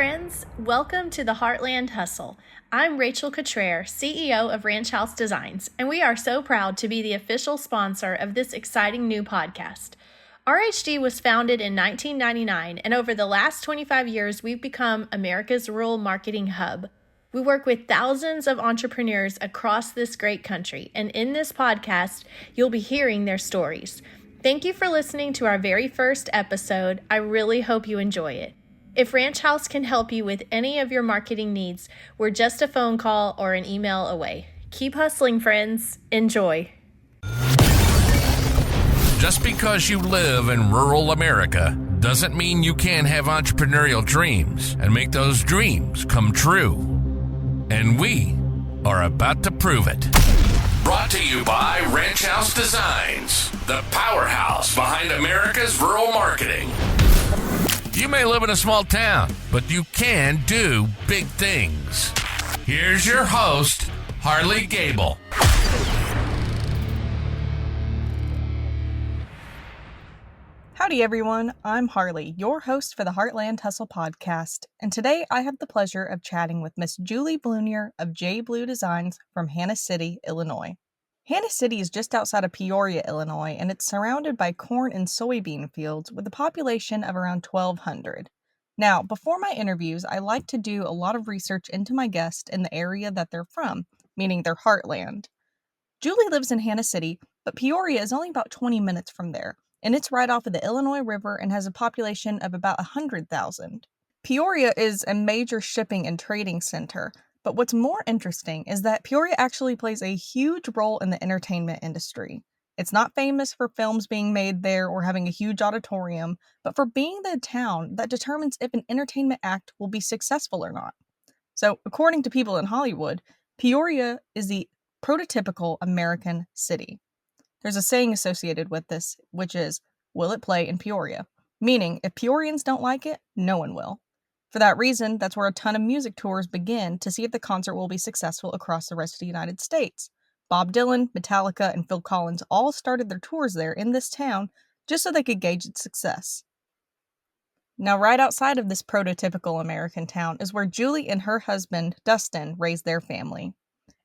friends. Welcome to the Heartland Hustle. I'm Rachel Cottrell, CEO of Ranch House Designs, and we are so proud to be the official sponsor of this exciting new podcast. RHD was founded in 1999, and over the last 25 years, we've become America's rural marketing hub. We work with thousands of entrepreneurs across this great country, and in this podcast, you'll be hearing their stories. Thank you for listening to our very first episode. I really hope you enjoy it. If Ranch House can help you with any of your marketing needs, we're just a phone call or an email away. Keep hustling, friends. Enjoy. Just because you live in rural America doesn't mean you can't have entrepreneurial dreams and make those dreams come true. And we are about to prove it. Brought to you by Ranch House Designs, the powerhouse behind America's rural marketing. You may live in a small town, but you can do big things. Here's your host, Harley Gable. Howdy everyone, I'm Harley, your host for the Heartland Hustle podcast, and today I have the pleasure of chatting with Miss Julie Blunier of J.Blu Designs from Hannah City, Illinois. Hannah City is just outside of Peoria, Illinois, and it's surrounded by corn and soybean fields with a population of around 1,200. Now, before my interviews, I like to do a lot of research into my guest and the area that they're from, meaning their heartland. Julie lives in Hannah City, but Peoria is only about 20 minutes from there, and it's right off of the Illinois River and has a population of about 100,000. Peoria is a major shipping and trading center, but what's more interesting is that Peoria actually plays a huge role in the entertainment industry. It's not famous for films being made there or having a huge auditorium, but for being the town that determines if an entertainment act will be successful or not. So, according to people in Hollywood, Peoria is the prototypical American city. There's a saying associated with this, which is, will it play in Peoria? Meaning, if Peorians don't like it, no one will. For that reason, that's where a ton of music tours begin to see if the concert will be successful across the rest of the United States. Bob Dylan, Metallica, and Phil Collins all started their tours there in this town just so they could gauge its success. Now, right outside of this prototypical American town is where Julie and her husband, Dustin, raised their family.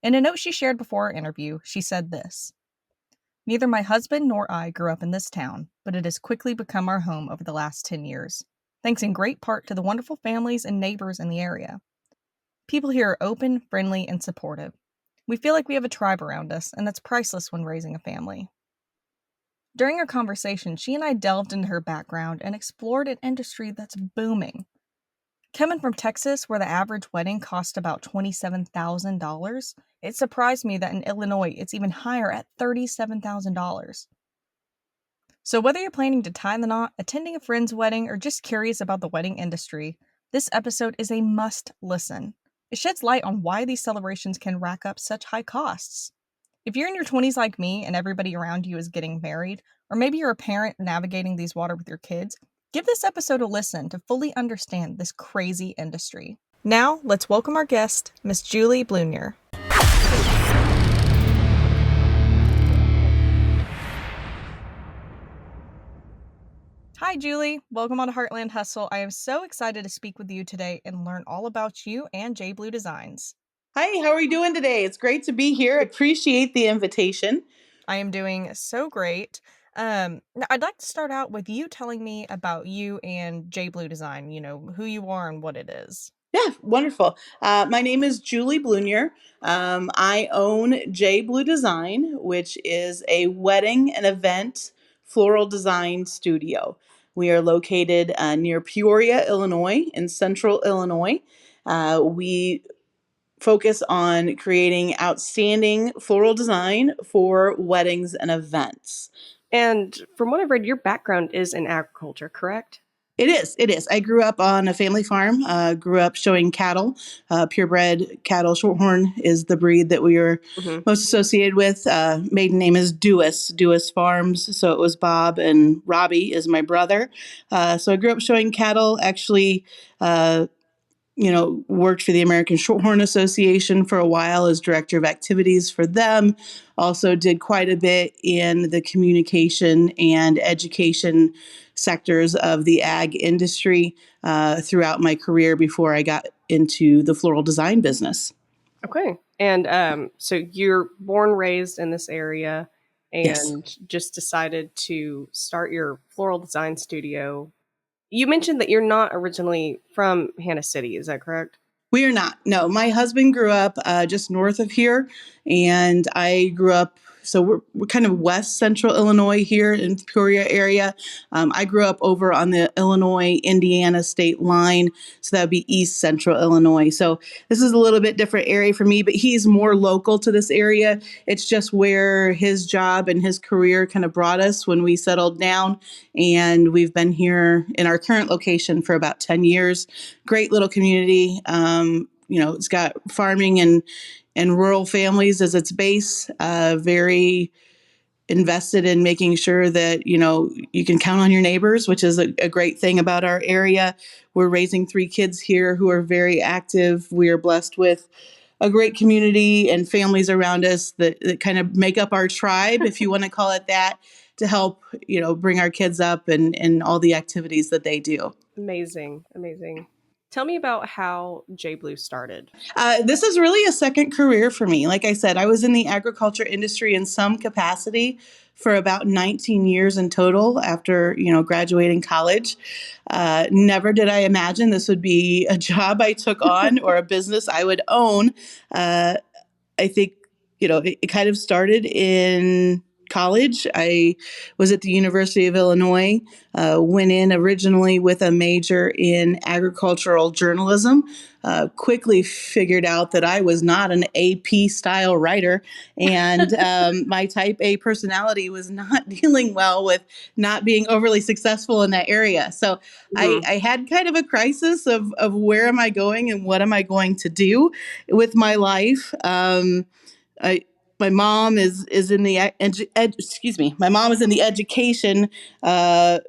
In a note she shared before our interview, she said this: "Neither my husband nor I grew up in this town, but it has quickly become our home over the last 10 years. Thanks in great part to the wonderful families and neighbors in the area. People here are open, friendly, and supportive. We feel like we have a tribe around us, and that's priceless when raising a family." During our conversation, she and I delved into her background and explored an industry that's booming. Coming from Texas, where the average wedding cost about $27,000, it surprised me that in Illinois it's even higher at $37,000. So whether you're planning to tie the knot, attending a friend's wedding, or just curious about the wedding industry, this episode is a must listen. It sheds light on why these celebrations can rack up such high costs. If you're in your 20s like me and everybody around you is getting married, or maybe you're a parent navigating these waters with your kids, give this episode a listen to fully understand this crazy industry. Now, let's welcome our guest, Miss Julie Blunier. Hi, Julie. Welcome on to Heartland Hustle. I am so excited to speak with you today and learn all about you and J.Blu Designs. Hi, how are you doing today? It's great to be here. I appreciate the invitation. I am doing so great. Now I'd like to start out with you telling me about you and J.Blu Design, who you are and what it is. Yeah, wonderful. My name is Julie Blunier. I own J.Blu Design, which is a wedding and event floral design studio. We are located near Peoria, Illinois, in central Illinois. We focus on creating outstanding floral design for weddings and events. And from what I've read, your background is in agriculture, correct? It is. I grew up on a family farm, grew up showing cattle, purebred cattle. Shorthorn is the breed that we were most associated with. Maiden name is Dewis Farms. So it was Bob, and Robbie is my brother. So I grew up showing cattle, actually worked for the American Shorthorn Association for a while as director of activities for them. Also did quite a bit in the communication and education sectors of the ag industry throughout my career before I got into the floral design business. Okay. And so you're born, raised in this area Yes. and just decided to start your floral design studio. You mentioned that you're not originally from Hannah City. Is that correct? We are not. No, my husband grew up just north of here, and I grew up. So we're kind of west central Illinois here in the Peoria area. I grew up over on the Illinois-Indiana state line, so that would be east central Illinois. So this is a little bit different area for me, but he's more local to this area. It's just where his job and his career kind of brought us when we settled down, and we've been here in our current location for about 10 years. Great little community. It's got farming and rural families as its base, very invested in making sure that, you can count on your neighbors, which is a great thing about our area. We're raising 3 kids here who are very active. We are blessed with a great community and families around us that kind of make up our tribe, if you want to call it that, to help, bring our kids up and all the activities that they do. Amazing. Amazing. Tell me about how J.Blu started. This is really a second career for me. Like I said, I was in the agriculture industry in some capacity for about 19 years in total after, graduating college. Never did I imagine this would be a job I took on or a business I would own. I think, it kind of started in college. I was at the University of Illinois, went in originally with a major in agricultural journalism, quickly figured out that I was not an AP style writer, and my type A personality was not dealing well with not being overly successful in that area. So I had kind of a crisis of where am I going and what am I going to do with my life. My mom is in the my mom is in the education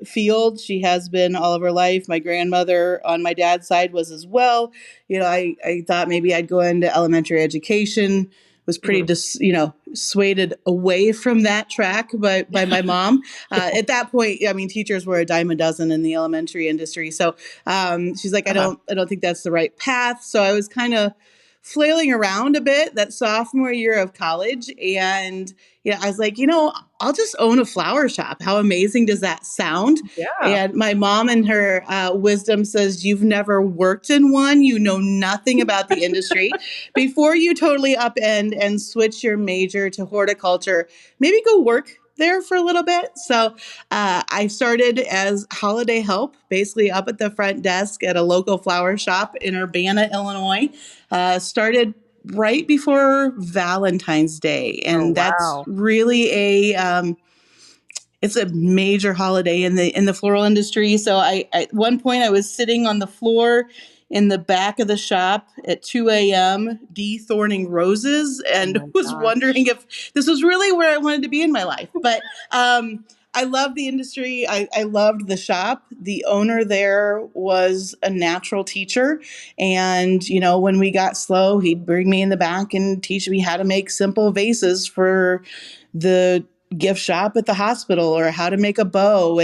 field. She has been all of her life. My grandmother on my dad's side was as well. I thought maybe I'd go into elementary education. Was pretty dissuaded away from that track by my mom. At that point, teachers were a dime a dozen in the elementary industry. So she's like, I don't think that's the right path. So I was kind of flailing around a bit that sophomore year of college. And, I was like, I'll just own a flower shop. How amazing does that sound? Yeah. And my mom in her wisdom says, you've never worked in one. You know nothing about the industry. Before you totally upend and switch your major to horticulture, maybe go work there for a little bit. So I started as holiday help, basically up at the front desk at a local flower shop in Urbana, Illinois. Started right before Valentine's Day. And that's really it's a major holiday in the floral industry. So at one point I was sitting on the floor in the back of the shop at 2 a.m. dethorning roses and was wondering if this was really where I wanted to be in my life. But I loved the industry. I loved the shop. The owner there was a natural teacher. And, when we got slow, he'd bring me in the back and teach me how to make simple vases for the gift shop at the hospital or how to make a bow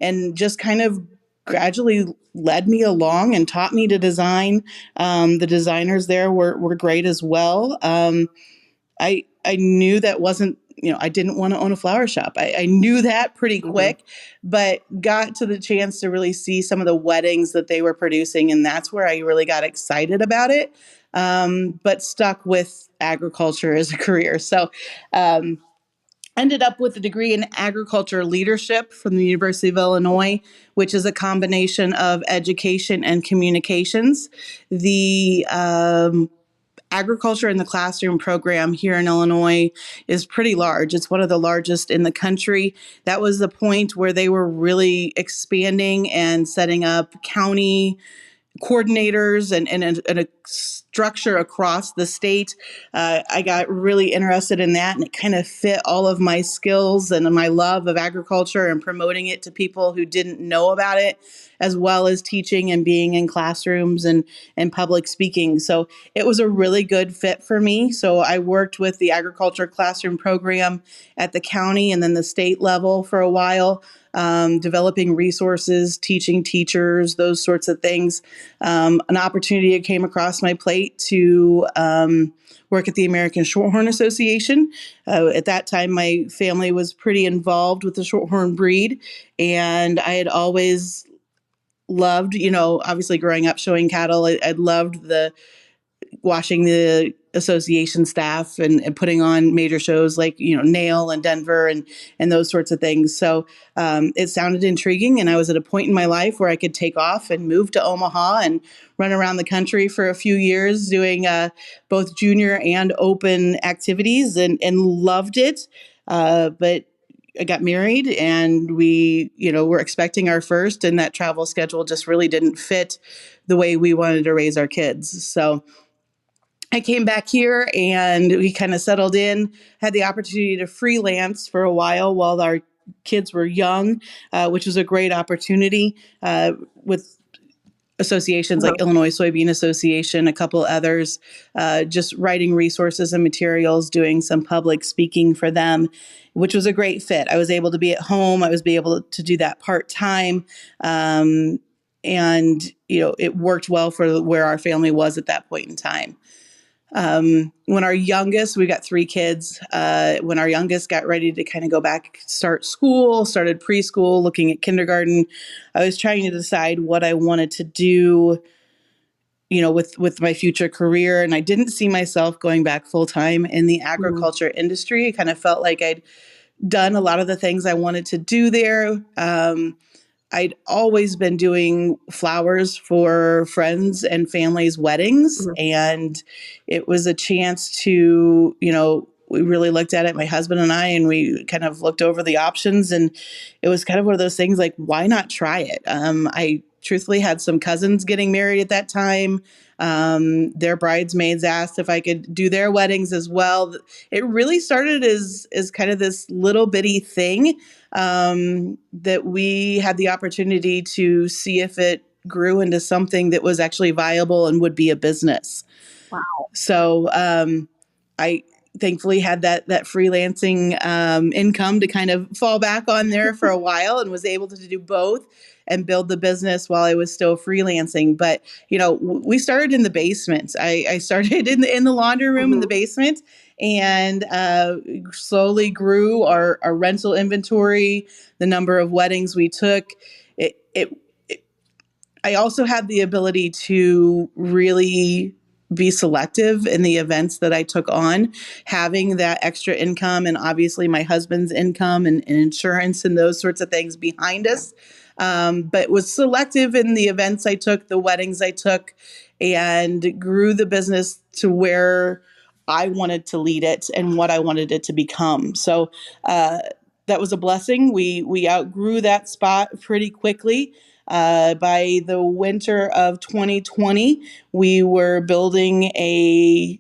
and just kind of gradually led me along and taught me to design. The designers there were great as well. I knew that wasn't, I didn't want to own a flower shop. I knew that pretty quick, but got to the chance to really see some of the weddings that they were producing. And that's where I really got excited about it, but stuck with agriculture as a career. So ended up with a degree in agriculture leadership from the University of Illinois, which is a combination of education and communications. The agriculture in the classroom program here in Illinois is pretty large. It's one of the largest in the country. That was the point where they were really expanding and setting up county coordinators and a structure across the state. I got really interested in that, and it kind of fit all of my skills and my love of agriculture and promoting it to people who didn't know about it, as well as teaching and being in classrooms and public speaking. So it was a really good fit for me. So I worked with the agriculture classroom program at the county and then the state level for a while, developing resources, teaching teachers, those sorts of things. An opportunity came across my plate to work at the American Shorthorn Association. At that time, my family was pretty involved with the Shorthorn breed, and I had always loved, obviously growing up showing cattle, I loved watching the association staff and putting on major shows like, Nail and Denver and those sorts of things. So it sounded intriguing. And I was at a point in my life where I could take off and move to Omaha and run around the country for a few years doing both junior and open activities and loved it. But I got married and we, were expecting our first, and that travel schedule just really didn't fit the way we wanted to raise our kids. So I came back here and we kind of settled in, had the opportunity to freelance for a while our kids were young, which was a great opportunity with associations like Illinois Soybean Association, a couple others, just writing resources and materials, doing some public speaking for them, which was a great fit. I was able to be at home. I was able to do that part-time. And, it worked well for where our family was at that point in time. When our youngest, we got 3 kids, when our youngest got ready to kind of go back, start school, started preschool, looking at kindergarten, I was trying to decide what I wanted to do, with my future career. And I didn't see myself going back full time in the agriculture industry. I kind of felt like I'd done a lot of the things I wanted to do there. I'd always been doing flowers for friends and families' weddings. And it was a chance to, we really looked at it, my husband and I, and we kind of looked over the options. And it was kind of one of those things like, why not try it? I truthfully had some cousins getting married at that time. Their bridesmaids asked if I could do their weddings as well. It really started as kind of this little bitty thing that we had the opportunity to see if it grew into something that was actually viable and would be a business. Wow. So I thankfully had that freelancing income to kind of fall back on there for a while, and was able to do both and build the business while I was still freelancing. But, we started in the basement. I started in the laundry room in the basement, and slowly grew our rental inventory, the number of weddings we took. I also had the ability to really be selective in the events that I took on, having that extra income and obviously my husband's income and insurance and those sorts of things behind us. But was selective in the events I took, the weddings I took, and grew the business to where I wanted to lead it and what I wanted it to become. So that was a blessing. We outgrew that spot pretty quickly. By the winter of 2020, we were building a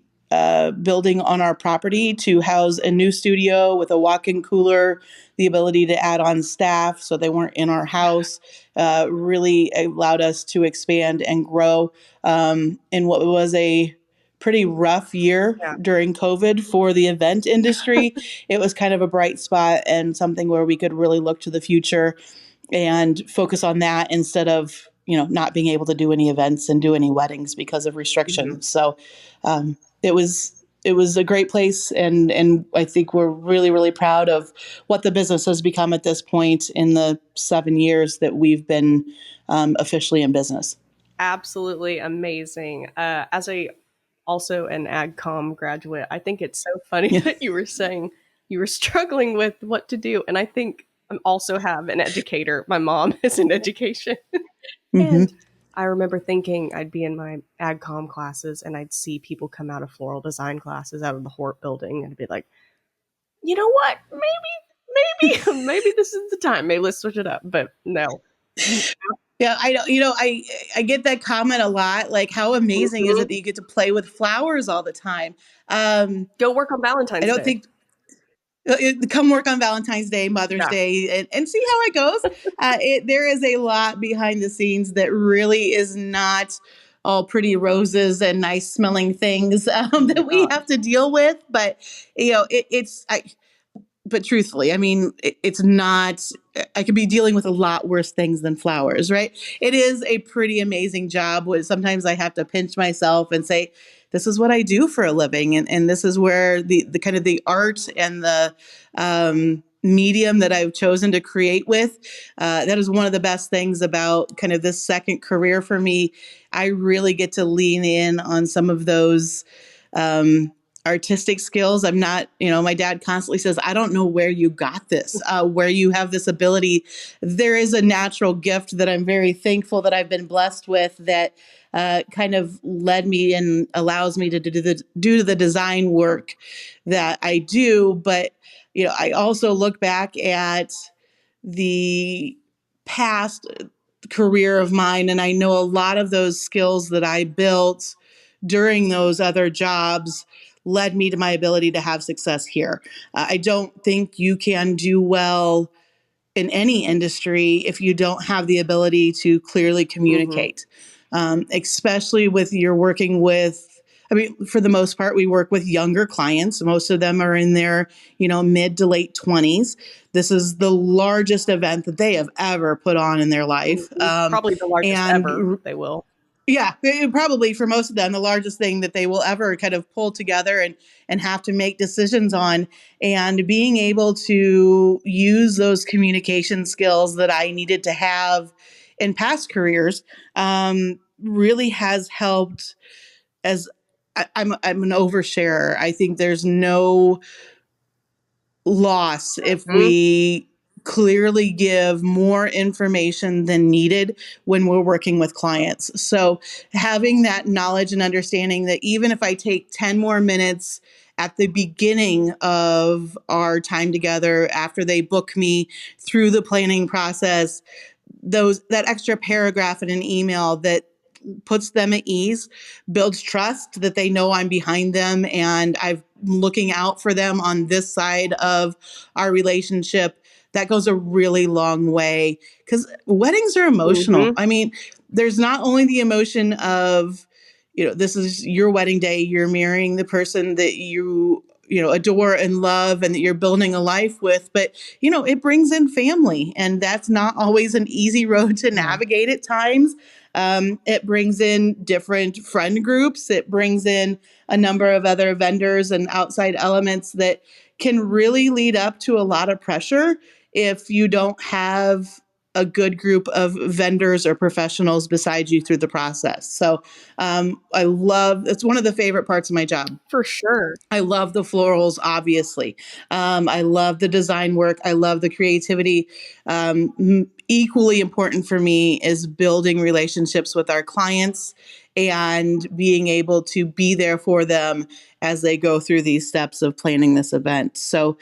building on our property to house a new studio with a walk-in cooler, the ability to add on staff so they weren't in our house, really allowed us to expand and grow in what was a pretty rough year during COVID for the event industry. It was kind of a bright spot and something where we could really look to the future and focus on that instead of, not being able to do any events and do any weddings because of restrictions. So it was a great place. And I think we're really, really proud of what the business has become at this point in the 7 years that we've been officially in business. Absolutely amazing. As also an AgCom graduate, I think it's so funny that you were saying you were struggling with what to do. And I think I also have an educator. My mom is in education. And I remember thinking I'd be in my AgCom classes and I'd see people come out of floral design classes out of the Hort building, and I'd be like, you know what? Maybe this is the time. Maybe let's switch it up. But no, Yeah, I don't, I get that comment a lot. Like, how amazing is it Mhm. that you get to play with flowers all the time? Go work on I Valentine's don't Day. think come work on Valentine's Day, Mother's Yeah. Day, and see how it goes. There is a lot behind the scenes that really is not all pretty roses and nice smelling things Oh my that we gosh. have to deal with. But but truthfully, I mean, it's not, I could be dealing with a lot worse things than flowers, right? It is a pretty amazing job. Sometimes I have to pinch myself and say, this is what I do for a living. And this is where the kind of the art and the medium that I've chosen to create with, that is one of the best things about kind of this second career for me. I really get to lean in on some of those artistic skills. I'm not, my dad constantly says, I don't know where you got this, where you have this ability. There is a natural gift that I'm very thankful that I've been blessed with that kind of led me and allows me to do the design work that I do. But, I also look back at the past career of mine, and I know a lot of those skills that I built during those other jobs led me to my ability to have success here. I don't think you can do well in any industry if you don't have the ability to clearly Mhm. communicate, especially with you're working with. I mean, for the most part, we work with younger clients. Most of them are in their, mid to late 20s. This is the largest event that they have ever put on in their life. Mhm. Probably the largest ever, And they will. yeah, probably for most of them, the largest thing that they will ever kind of pull together and have to make decisions on. And being able to use those communication skills that I needed to have in past careers really has helped. As I'm an oversharer. I think there's no loss if Mhm. we clearly give more information than needed when we're working with clients. So having that knowledge and understanding that even if I take 10 more minutes at the beginning of our time together after they book me through the planning process, that extra paragraph in an email that puts them at ease, builds trust that they know I'm behind them and I'm looking out for them on this side of our relationship. That goes a really long way because weddings are emotional. Mhm. I mean, there's not only the emotion of, this is your wedding day, you're marrying the person that you adore and love and that you're building a life with, but it brings in family, and that's not always an easy road to Yeah. navigate at times. It brings in different friend groups. It brings in a number of other vendors and outside elements that can really lead up to a lot of pressure if you don't have a good group of vendors or professionals beside you through the process. So it's one of the favorite parts of my job. For sure. I love the florals, obviously. I love the design work. I love the creativity. Equally important for me is building relationships with our clients and being able to be there for them as they go through these steps of planning this event. So,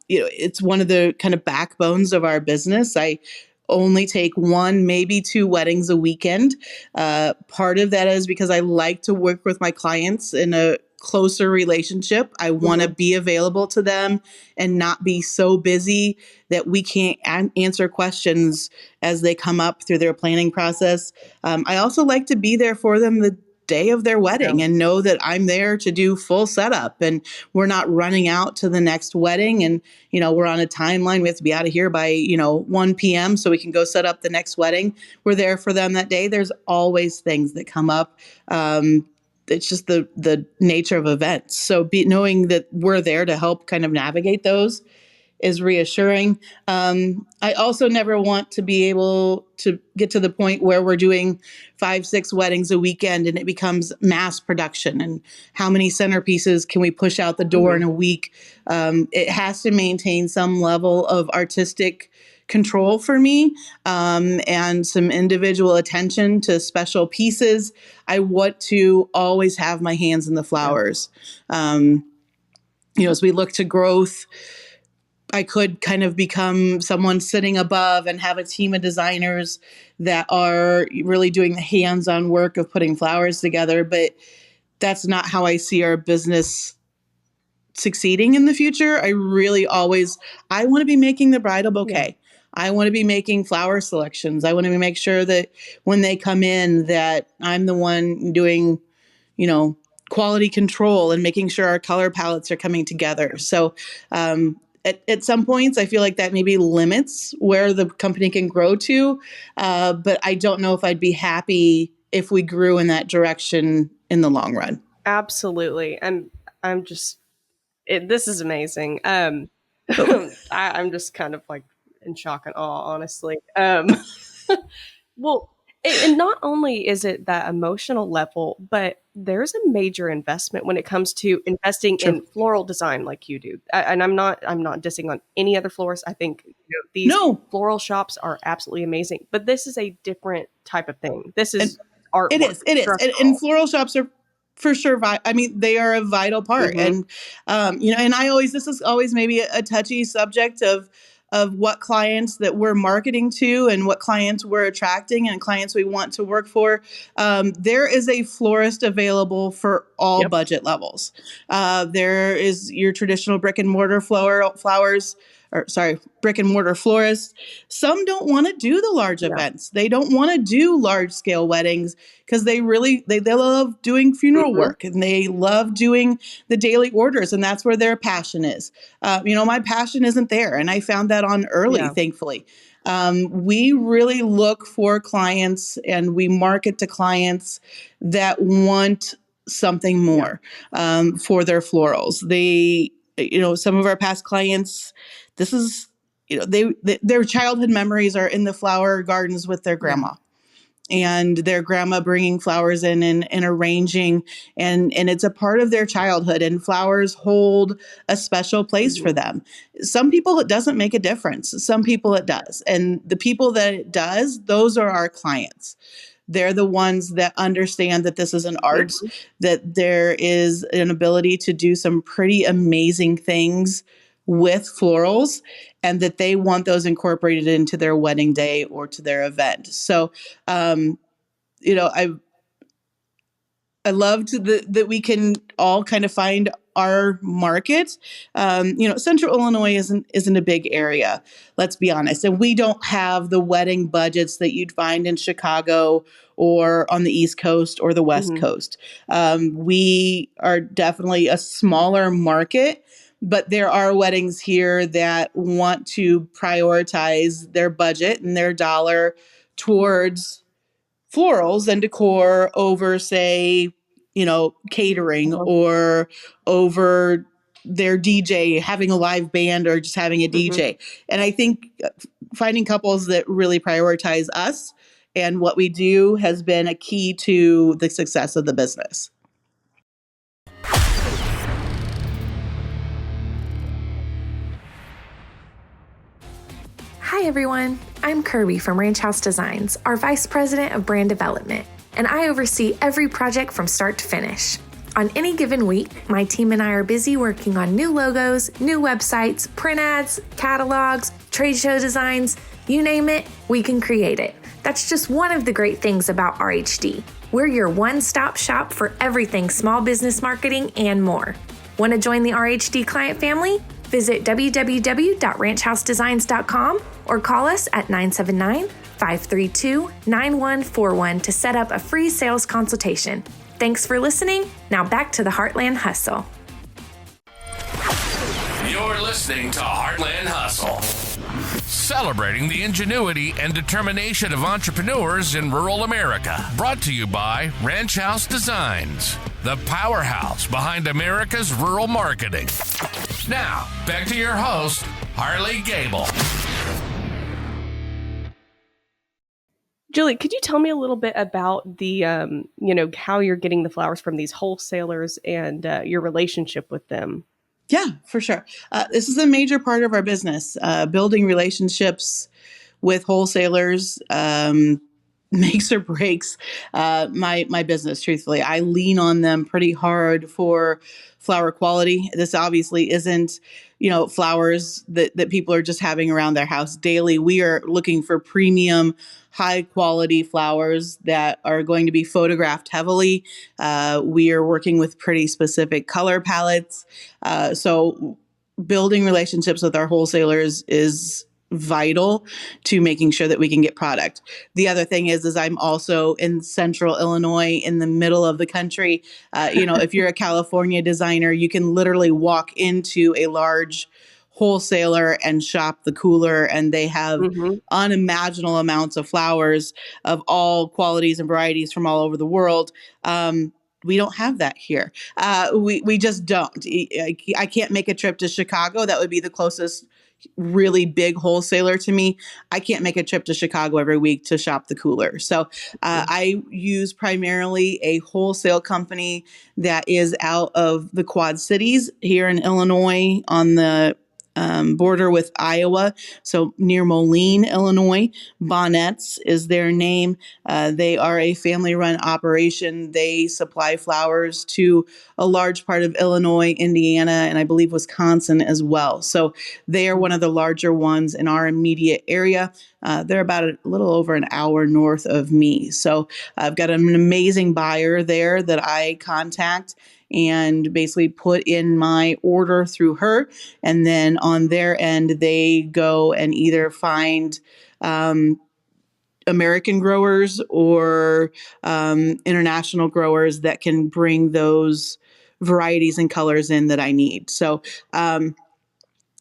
it's one of the kind of backbones of our business. I only take one, maybe two weddings a weekend. Part of that is because I like to work with my clients in a closer relationship. I want to Mhm. be available to them and not be so busy that we can't answer questions as they come up through their planning process. I also like to be there for them the day of their Yeah. wedding and know that I'm there to do full setup and we're not running out to the next wedding and we're on a timeline. We have to be out of here by 1 p.m. so we can go set up the next wedding. We're there for them that day. There's always things that come up. It's just the nature of events. So knowing that we're there to help kind of navigate those is reassuring. I also never want to be able to get to the point where we're doing 5, 6 weddings a weekend and it becomes mass production. And how many centerpieces can we push out the door in Mhm. a week? It has to maintain some level of artistic control for me, and some individual attention to special pieces. I want to always have my hands in the Yeah. flowers. As we look to growth, I could kind of become someone sitting above and have a team of designers that are really doing the hands-on work of putting flowers together. But that's not how I see our business succeeding in the future. I want to be making the bridal bouquet. I want to be making flower selections. I want to make sure that when they come in that I'm the one doing, quality control and making sure our color palettes are coming together. So, at some points, I feel like that maybe limits where the company can grow to. But I don't know if I'd be happy if we grew in that direction in the long run. Absolutely. I'm just this is amazing. I'm just kind of like in shock and awe, honestly. Well, and not only is it that emotional level, but there's a major investment when it comes to investing Sure. in floral design like you do. And I'm not dissing on any other florists. I think these No. floral shops are absolutely amazing, but this is a different type of thing. This is artwork. It is. And floral shops are for sure. They are a vital part. Mhm. And this is always maybe a touchy subject of what clients that we're marketing to and what clients we're attracting and clients we want to work for. There is a florist available for all budget levels. There is your traditional brick and mortar brick and mortar florists. Some don't want to do the large events. They don't want to do large scale weddings because they love doing funeral work and they love doing the daily orders. And that's where their passion is. My passion isn't there. And I found that on early, thankfully. We really look for clients and we market to clients that want something more for their florals. Some of our past clients, this is, their childhood memories are in the flower gardens with their grandma. And their grandma bringing flowers in and arranging, and it's a part of their childhood. And flowers hold a special place for them. Some people it doesn't make a difference. Some people it does, and the people that it does, those are our clients. They're the ones that understand that this is an art, that there is an ability to do some pretty amazing things with florals, and that they want those incorporated into their wedding day or to their event. So, I loved that we can all kind of find our market. Central Illinois isn't a big area, let's be honest. And we don't have the wedding budgets that you'd find in Chicago or on the East Coast or the West Coast. We are definitely a smaller market, but there are weddings here that want to prioritize their budget and their dollar towards florals and decor over, say, catering or over their DJ, having a live band or just having a DJ. And I think finding couples that really prioritize us and what we do has been a key to the success of the business. Hi everyone, I'm Kirby from Ranch House Designs, our Vice President of Brand Development, and I oversee every project from start to finish. On any given week, my team and I are busy working on new logos, new websites, print ads, catalogs, trade show designs, you name it, we can create it. That's just one of the great things about RHD. We're your one-stop shop for everything small business marketing and more. Want to join the RHD client family? Visit www.ranchhousedesigns.com or call us at 979-532-9141 to set up a free sales consultation. Thanks for listening. Now back to the Heartland Hustle. You're listening to Heartland Hustle, celebrating the ingenuity and determination of entrepreneurs in rural America. Brought to you by Ranch House Designs, the powerhouse behind America's rural marketing. Now, back to your host, Harley Gable. Julie, could you tell me a little bit about the, how you're getting the flowers from these wholesalers and your relationship with them? Yeah, for sure. This is a major part of our business, building relationships with wholesalers. makes or breaks my business. Truthfully, I lean on them pretty hard for flower quality. This obviously isn't, flowers that people are just having around their house daily. We are looking for premium, high quality flowers that are going to be photographed heavily. We are working with pretty specific color palettes. So building relationships with our wholesalers is vital to making sure that we can get product. The other thing is I'm also in central Illinois, in the middle of the country. If you're a California designer, you can literally walk into a large wholesaler and shop the cooler, and they have Mm-hmm. unimaginable amounts of flowers of all qualities and varieties from all over the world. We don't have that here. We just don't. I can't make a trip to Chicago. That would be the closest really big wholesaler to me. I can't make a trip to Chicago every week to shop the cooler. So I use primarily a wholesale company that is out of the Quad Cities here in Illinois on the border with Iowa, so near Moline, Illinois. Bonnets is their name. They are a family-run operation. They supply flowers to a large part of Illinois, Indiana, and I believe Wisconsin as well. So they are one of the larger ones in our immediate area. They're about a little over an hour north of me. So I've got an amazing buyer there that I contact and basically put in my order through her. And then on their end, they go and either find American growers or international growers that can bring those varieties and colors in that I need. So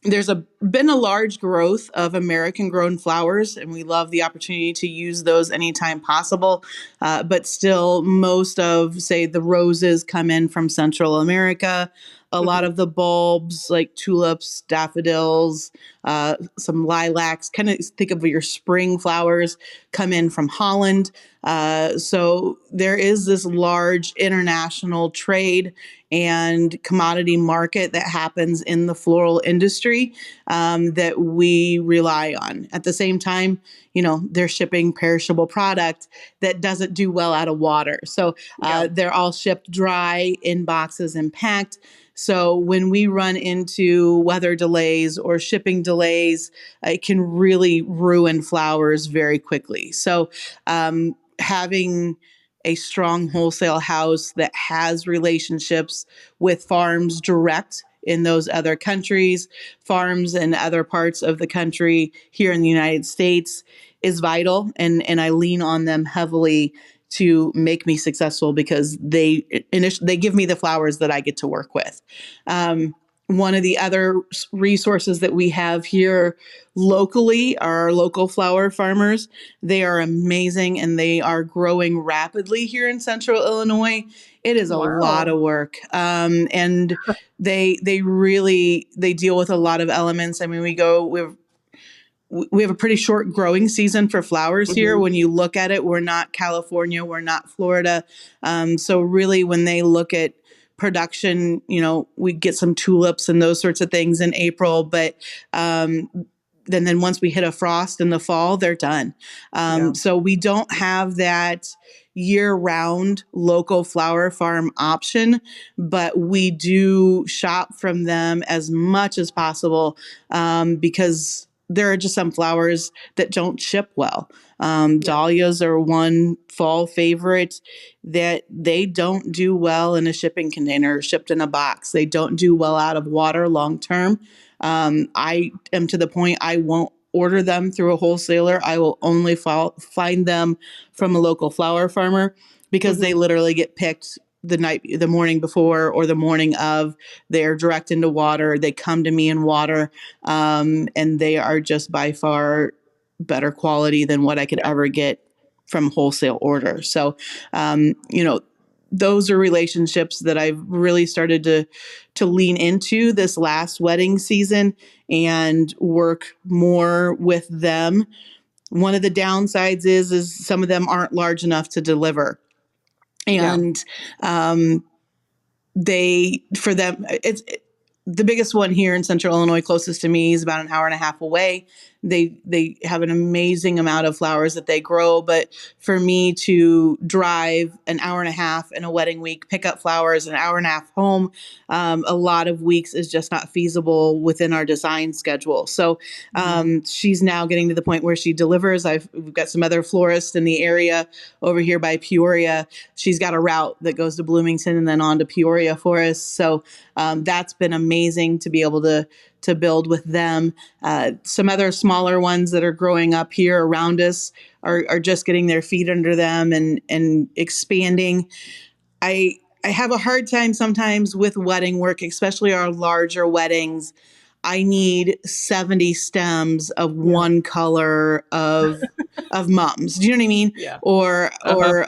there's been a large growth of American grown flowers, and we love the opportunity to use those anytime possible. But still, most of, say, the roses come in from Central America. A lot Mm-hmm. of the bulbs, like tulips, daffodils, some lilacs, kind of think of your spring flowers, come in from Holland. So there is this large international trade and commodity market that happens in the floral industry that we rely on. At the same time, they're shipping perishable product that doesn't do well out of water. So Yeah. they're all shipped dry in boxes and packed. So when we run into weather delays or shipping delays, it can really ruin flowers very quickly. So having a strong wholesale house that has relationships with farms direct in those other countries, farms in other parts of the country here in the United States is vital. And I lean on them heavily to make me successful because they give me the flowers that I get to work with. One of the other resources that we have here locally are our local flower farmers. They are amazing and they are growing rapidly here in Central Illinois. It is a lot Wow. of work, and they deal with a lot of elements. I mean, we have a pretty short growing season for flowers here. Mm-hmm. When you look at it, we're not California, we're not Florida. So really, when they look at production, we get some tulips and those sorts of things in April, but then once we hit a frost in the fall, they're done. Yeah. So we don't have that year-round local flower farm option, but we do shop from them as much as possible because there are just some flowers that don't ship well. Yeah. Dahlias are one fall favorite that they don't do well in a shipping container, shipped in a box. They don't do well out of water long term. I am to the point I won't order them through a wholesaler. I will only find them from a local flower farmer because they Mm-hmm. literally get picked the morning before or the morning of. They're direct into water. They come to me in water, and they are just by far better quality than what I could Yeah. ever get from wholesale order. So, those are relationships that I've really started to lean into this last wedding season and work more with them. One of the downsides is some of them aren't large enough to deliver. Yeah. And for them, it's the biggest one here in Central Illinois, closest to me, is about an hour and a half away. They have an amazing amount of flowers that they grow. But for me to drive an hour and a half in a wedding week, pick up flowers an hour and a half home, a lot of weeks is just not feasible within our design schedule. So she's now getting to the point where she delivers. We've got some other florists in the area over here by Peoria. She's got a route that goes to Bloomington and then on to Peoria for us. So that's been amazing to be able to build with them. Some other smaller ones that are growing up here around us are just getting their feet under them and expanding. I have a hard time sometimes with wedding work, especially our larger weddings. I need 70 stems of one color of mums. Do you know what I mean? Yeah. Or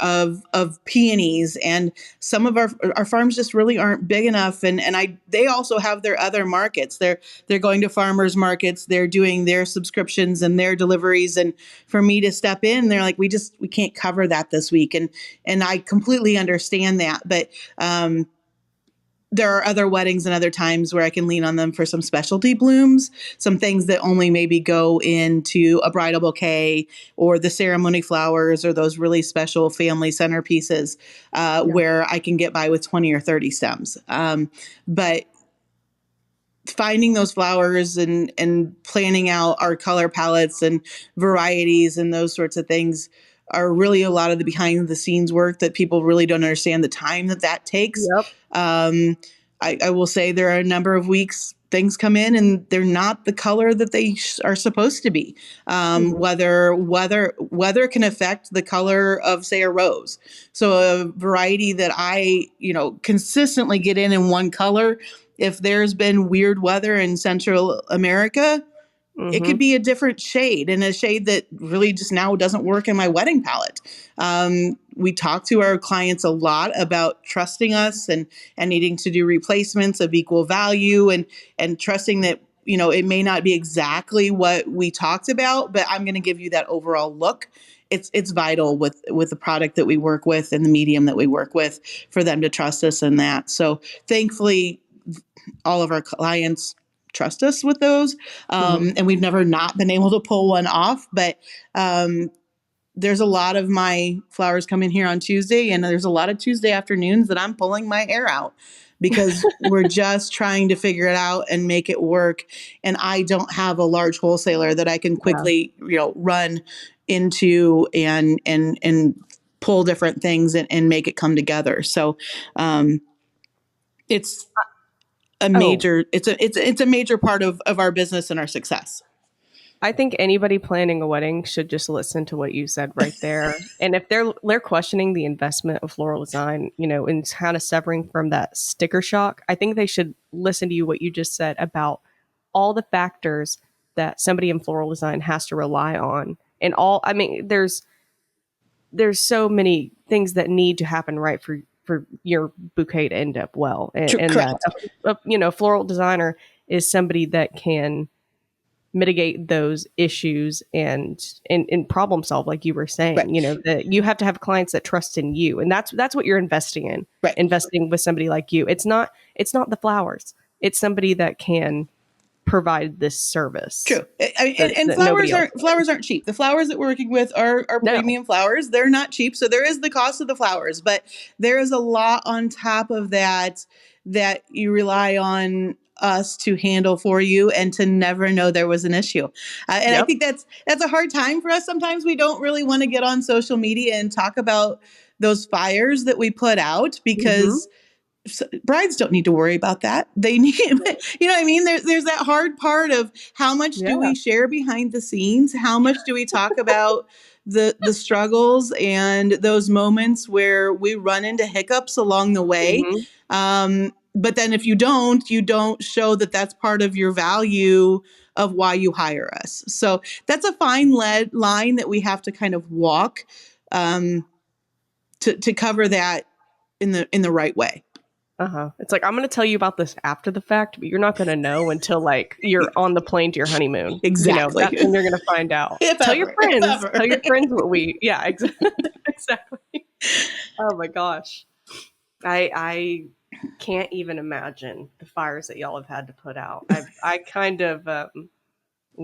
of peonies. And some of our farms just really aren't big enough. And they also have their other markets. They're going to farmers markets. They're doing their subscriptions and their deliveries. And for me to step in, they're like, we can't cover that this week. And I completely understand that. But there are other weddings and other times where I can lean on them for some specialty blooms, some things that only maybe go into a bridal bouquet or the ceremony flowers or those really special family centerpieces where I can get by with 20 or 30 stems. But finding those flowers and planning out our color palettes and varieties and those sorts of things are really a lot of the behind the scenes work that people really don't understand the time that takes. Yep. I will say there are a number of weeks things come in and they're not the color that they are supposed to be. Weather can affect the color of, say, a rose. So a variety that I, consistently get in one color, if there's been weird weather in Central America, it could be a different shade and a shade that really just now doesn't work in my wedding palette. We talk to our clients a lot about trusting us and needing to do replacements of equal value and trusting that, it may not be exactly what we talked about, but I'm going to give you that overall look. It's vital with the product that we work with and the medium that we work with for them to trust us in that. So thankfully, all of our clients trust us with those. And we've never not been able to pull one off, but there's a lot of my flowers come in here on Tuesday, and there's a lot of Tuesday afternoons that I'm pulling my hair out because we're just trying to figure it out and make it work. And I don't have a large wholesaler that I can quickly, run into and pull different things and make it come together. So it's a major, it's a major part of our business and our success. I think anybody planning a wedding should just listen to what you said right there. And if they're questioning the investment of floral design, and kind of suffering from that sticker shock, I think they should listen to what you just said about all the factors that somebody in floral design has to rely on. And there's so many things that need to happen right for your bouquet to end up well. And that, floral designer is somebody that can mitigate those issues and problem solve, like you were saying. Right. That you have to have clients that trust in you, and that's what you're investing in. Right. Investing with somebody like you. It's not the flowers. It's somebody that can provide this service. True. And flowers aren't cheap. The flowers that we're working with are premium flowers. They're not cheap. So there is the cost of the flowers, but there is a lot on top of that you rely on us to handle for you and to never know there was an issue. I think that's a hard time for us. Sometimes we don't really want to get on social media and talk about those fires that we put out because brides don't need to worry about that. They need, you know what I mean? There's that hard part of how much do we share behind the scenes? How much do we talk about the struggles and those moments where we run into hiccups along the way? But then if you don't show that that's part of your value of why you hire us. So that's a fine line that we have to kind of walk to cover that in the right way. It's like, I'm going to tell you about this after the fact, but you're not going to know until you're on the plane to your honeymoon. Exactly. That's when you're going to find out. Tell your friends what exactly. Oh my gosh. I can't even imagine the fires that y'all have had to put out. I kind of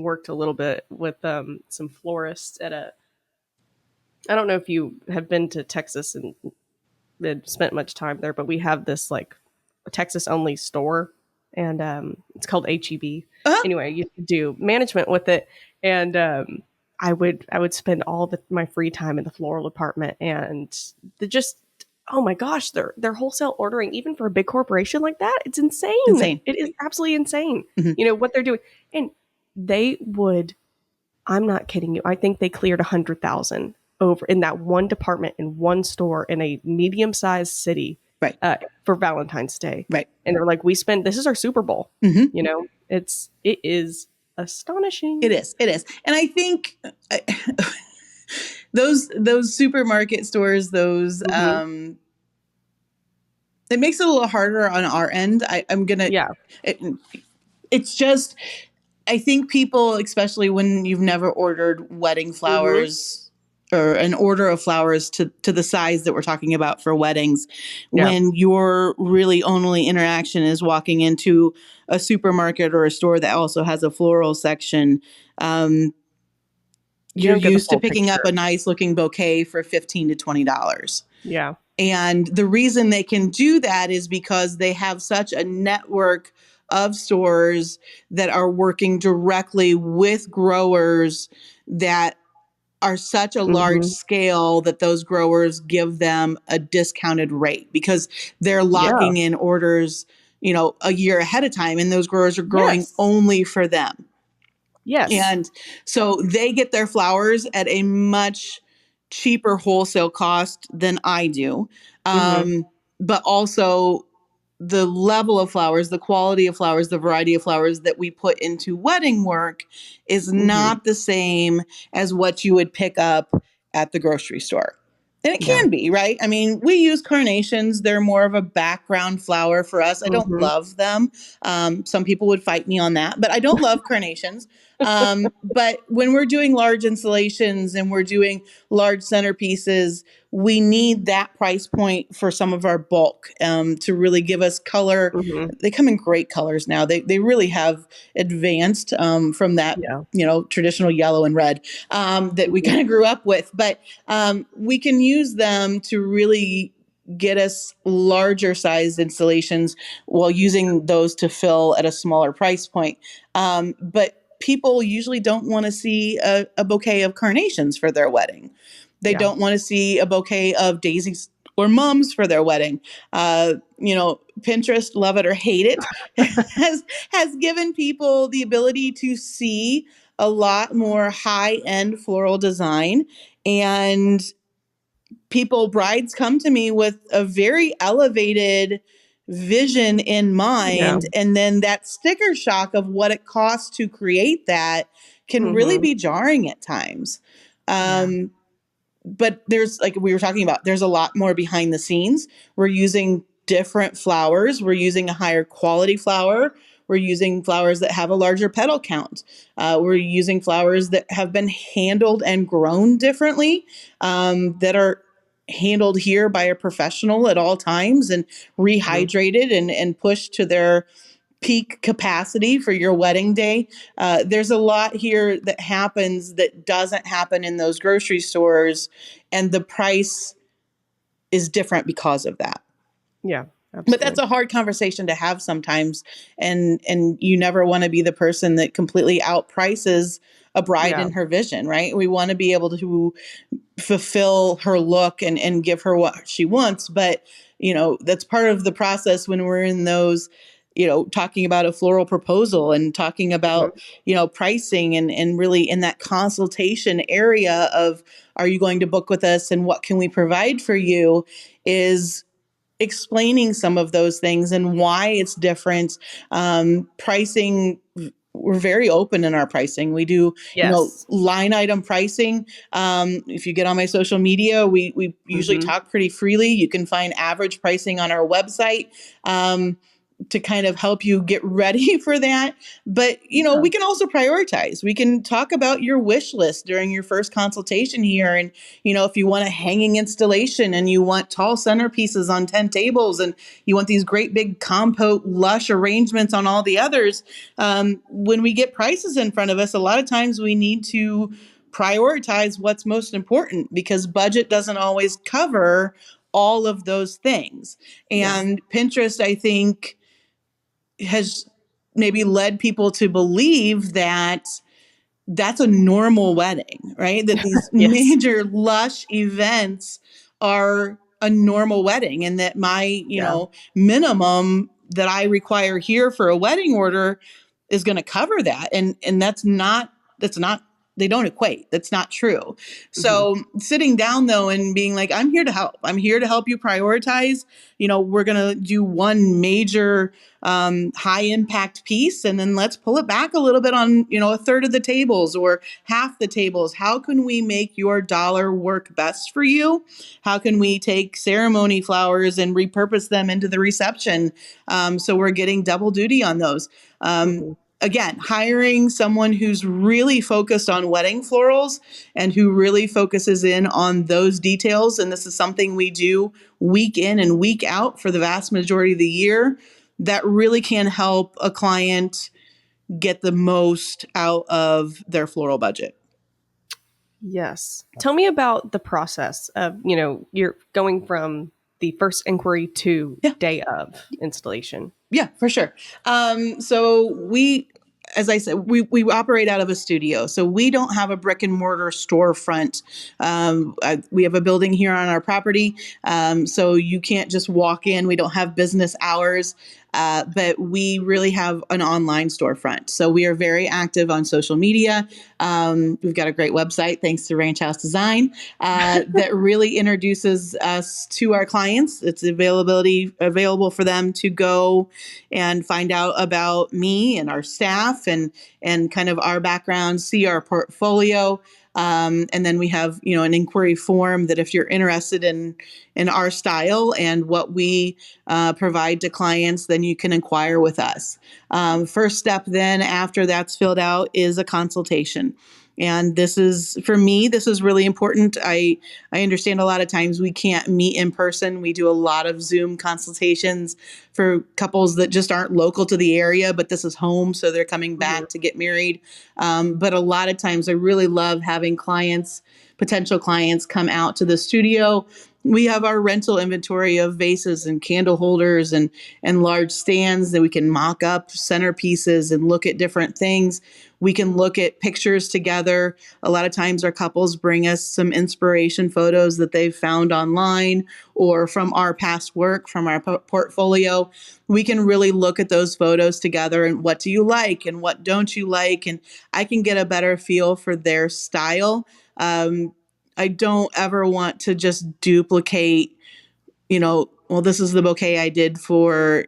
worked a little bit with some florists at a. I don't know if you have been to Texas and spent much time there, but we have this like a Texas only store, and it's called HEB. Uh-huh. Anyway, you do management with it, and I would spend all my free time in the floral department, and just oh my gosh, they're wholesale ordering even for a big corporation like that. It's insane. Insane. It is absolutely insane. Mhm. You know what they're doing, and they would. I'm not kidding you. I think they cleared 100,000 over in that one department in one store in a medium-sized city, Right. For Valentine's Day. Right. And they're like, this is our Super Bowl. Mhm. You know, it is astonishing. It is. And I think those supermarket stores, it makes it a little harder on our end. I'm going to, Yeah. It's just, I think people, especially when you've never ordered wedding flowers or an order of flowers to the size that we're talking about for weddings, when your really only interaction is walking into a supermarket or a store that also has a floral section, you're used to picking up a nice looking bouquet for $15 to $20. Yeah. And the reason they can do that is because they have such a network of stores that are working directly with growers that are such a large scale that those growers give them a discounted rate because they're locking in orders, a year ahead of time, and those growers are growing only for them. Yes. And so they get their flowers at a much cheaper wholesale cost than I do. But also the level of flowers, the quality of flowers, the variety of flowers that we put into wedding work is not the same as what you would pick up at the grocery store. And it can be, right? I mean, we use carnations. They're more of a background flower for us. I don't love them. Some people would fight me on that, but I don't love carnations. But when we're doing large installations and we're doing large centerpieces, we need that price point for some of our bulk to really give us color. They come in great colors now. They really have advanced from that, traditional yellow and red that we kind of grew up with. But we can use them to really get us larger sized installations while using those to fill at a smaller price point. But people usually don't want to see a bouquet of carnations for their wedding. They don't want to see a bouquet of daisies or mums for their wedding. Pinterest, love it or hate it, has given people the ability to see a lot more high-end floral design, and brides come to me with a very elevated vision in mind. And then that sticker shock of what it costs to create that can really be jarring at times. But there's, like we were talking about, there's a lot more behind the scenes. We're using different flowers. We're using a higher quality flower. We're using flowers that have a larger petal count. We're using flowers that have been handled and grown differently, that are handled here by a professional at all times and rehydrated and pushed to their peak capacity for your wedding day. There's a lot here that happens that doesn't happen in those grocery stores, and the price is different because of that. Yeah. Absolutely. But that's a hard conversation to have sometimes. And you never want to be the person that completely outprices a bride in her vision, right? We want to be able to fulfill her look and give her what she wants. But, that's part of the process when we're in those, talking about a floral proposal and talking about, pricing and really in that consultation area of, are you going to book with us and what can we provide for you, is explaining some of those things and why it's different. Pricing, we're very open in our pricing. We do, line item pricing. If you get on my social media, we usually talk pretty freely. You can find average pricing on our website. to kind of help you get ready for that. But, we can also prioritize. We can talk about your wish list during your first consultation here. And, if you want a hanging installation and you want tall centerpieces on 10 tables and you want these great big compote lush arrangements on all the others, when we get prices in front of us, a lot of times we need to prioritize what's most important because budget doesn't always cover all of those things. And Pinterest, I think, has maybe led people to believe that that's a normal wedding, right? That these major lush events are a normal wedding and that my, minimum that I require here for a wedding order is going to cover that. And that's not, they don't equate. That's not true. So sitting down though and being like, I'm here to help. I'm here to help you prioritize. We're going to do one major high impact piece and then let's pull it back a little bit on, a third of the tables or half the tables. How can we make your dollar work best for you? How can we take ceremony flowers and repurpose them into the reception? So we're getting double duty on those. Again, hiring someone who's really focused on wedding florals and who really focuses in on those details. And this is something we do week in and week out for the vast majority of the year. That really can help a client get the most out of their floral budget. Yes. Tell me about the process of, you're going from the first inquiry to day of installation. Yeah, for sure. So we, as I said, we operate out of a studio. So we don't have a brick and mortar storefront. We have a building here on our property. So you can't just walk in. We don't have business hours. But we really have an online storefront. So we are very active on social media. We've got a great website, thanks to Ranch House Design, that really introduces us to our clients. It's available for them to go and find out about me and our staff and kind of our background, see our portfolio. And then we have, an inquiry form that if you're interested in our style and what we provide to clients, then you can inquire with us. First step then after that's filled out is a consultation. And this is, for me, this is really important. I understand a lot of times we can't meet in person. We do a lot of Zoom consultations for couples that just aren't local to the area, but this is home, so they're coming back to get married. But a lot of times I really love having potential clients come out to the studio. We have our rental inventory of vases and candle holders and large stands that we can mock up centerpieces and look at different things. We can look at pictures together. A lot of times our couples bring us some inspiration photos that they've found online or from our past work, from our portfolio. We can really look at those photos together and what do you like and what don't you like? And I can get a better feel for their style. I don't ever want to just duplicate, well, this is the bouquet I did for,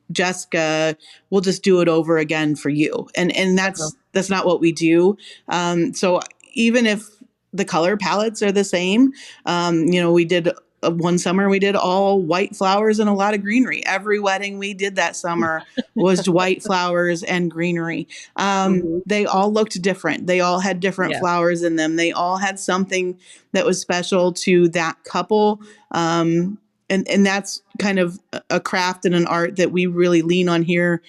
Jessica. We'll just do it over again for you. And that's not what we do. So even if the color palettes are the same, we did one summer, we did all white flowers and a lot of greenery. Every wedding we did that summer was white flowers and greenery. They all looked different. They all had different flowers in them. They all had something that was special to that couple. And that's kind of a craft and an art that we really lean on here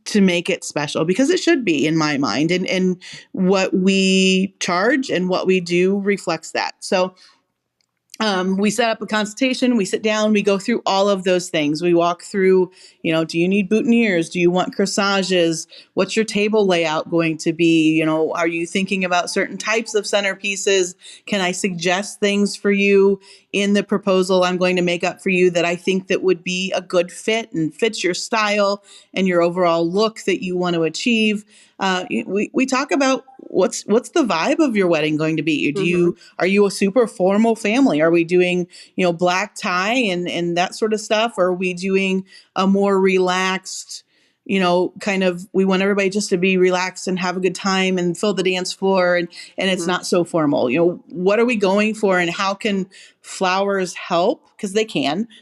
to make it special because it should be in my mind. And what we charge and what we do reflects that. So we set up a consultation, we sit down, we go through all of those things. We walk through, do you need boutonnieres? Do you want corsages? What's your table layout going to be? Are you thinking about certain types of centerpieces? Can I suggest things for you in the proposal I'm going to make up for you that I think that would be a good fit and fits your style and your overall look that you want to achieve? We talk about what's the vibe of your wedding going to be? Are you a super formal family? Are we doing, black tie and that sort of stuff? Or are we doing a more relaxed, kind of, we want everybody just to be relaxed and have a good time and fill the dance floor, and it's not so formal. What are we going for, and how can flowers help? Because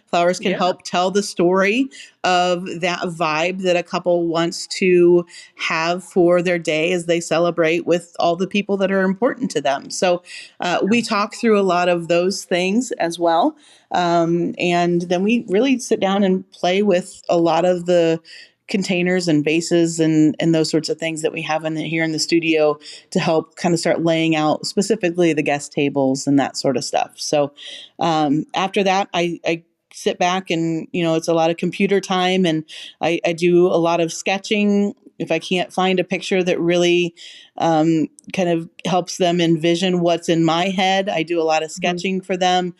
flowers can help tell the story of that vibe that a couple wants to have for their day as they celebrate with all the people that are important to them. So we talk through a lot of those things as well. And then we really sit down and play with a lot of the containers and vases and those sorts of things that we have here in the studio to help kind of start laying out specifically the guest tables and that sort of stuff. So after that, I sit back and, it's a lot of computer time, and I do a lot of sketching. If I can't find a picture that really kind of helps them envision what's in my head, I do a lot of sketching for them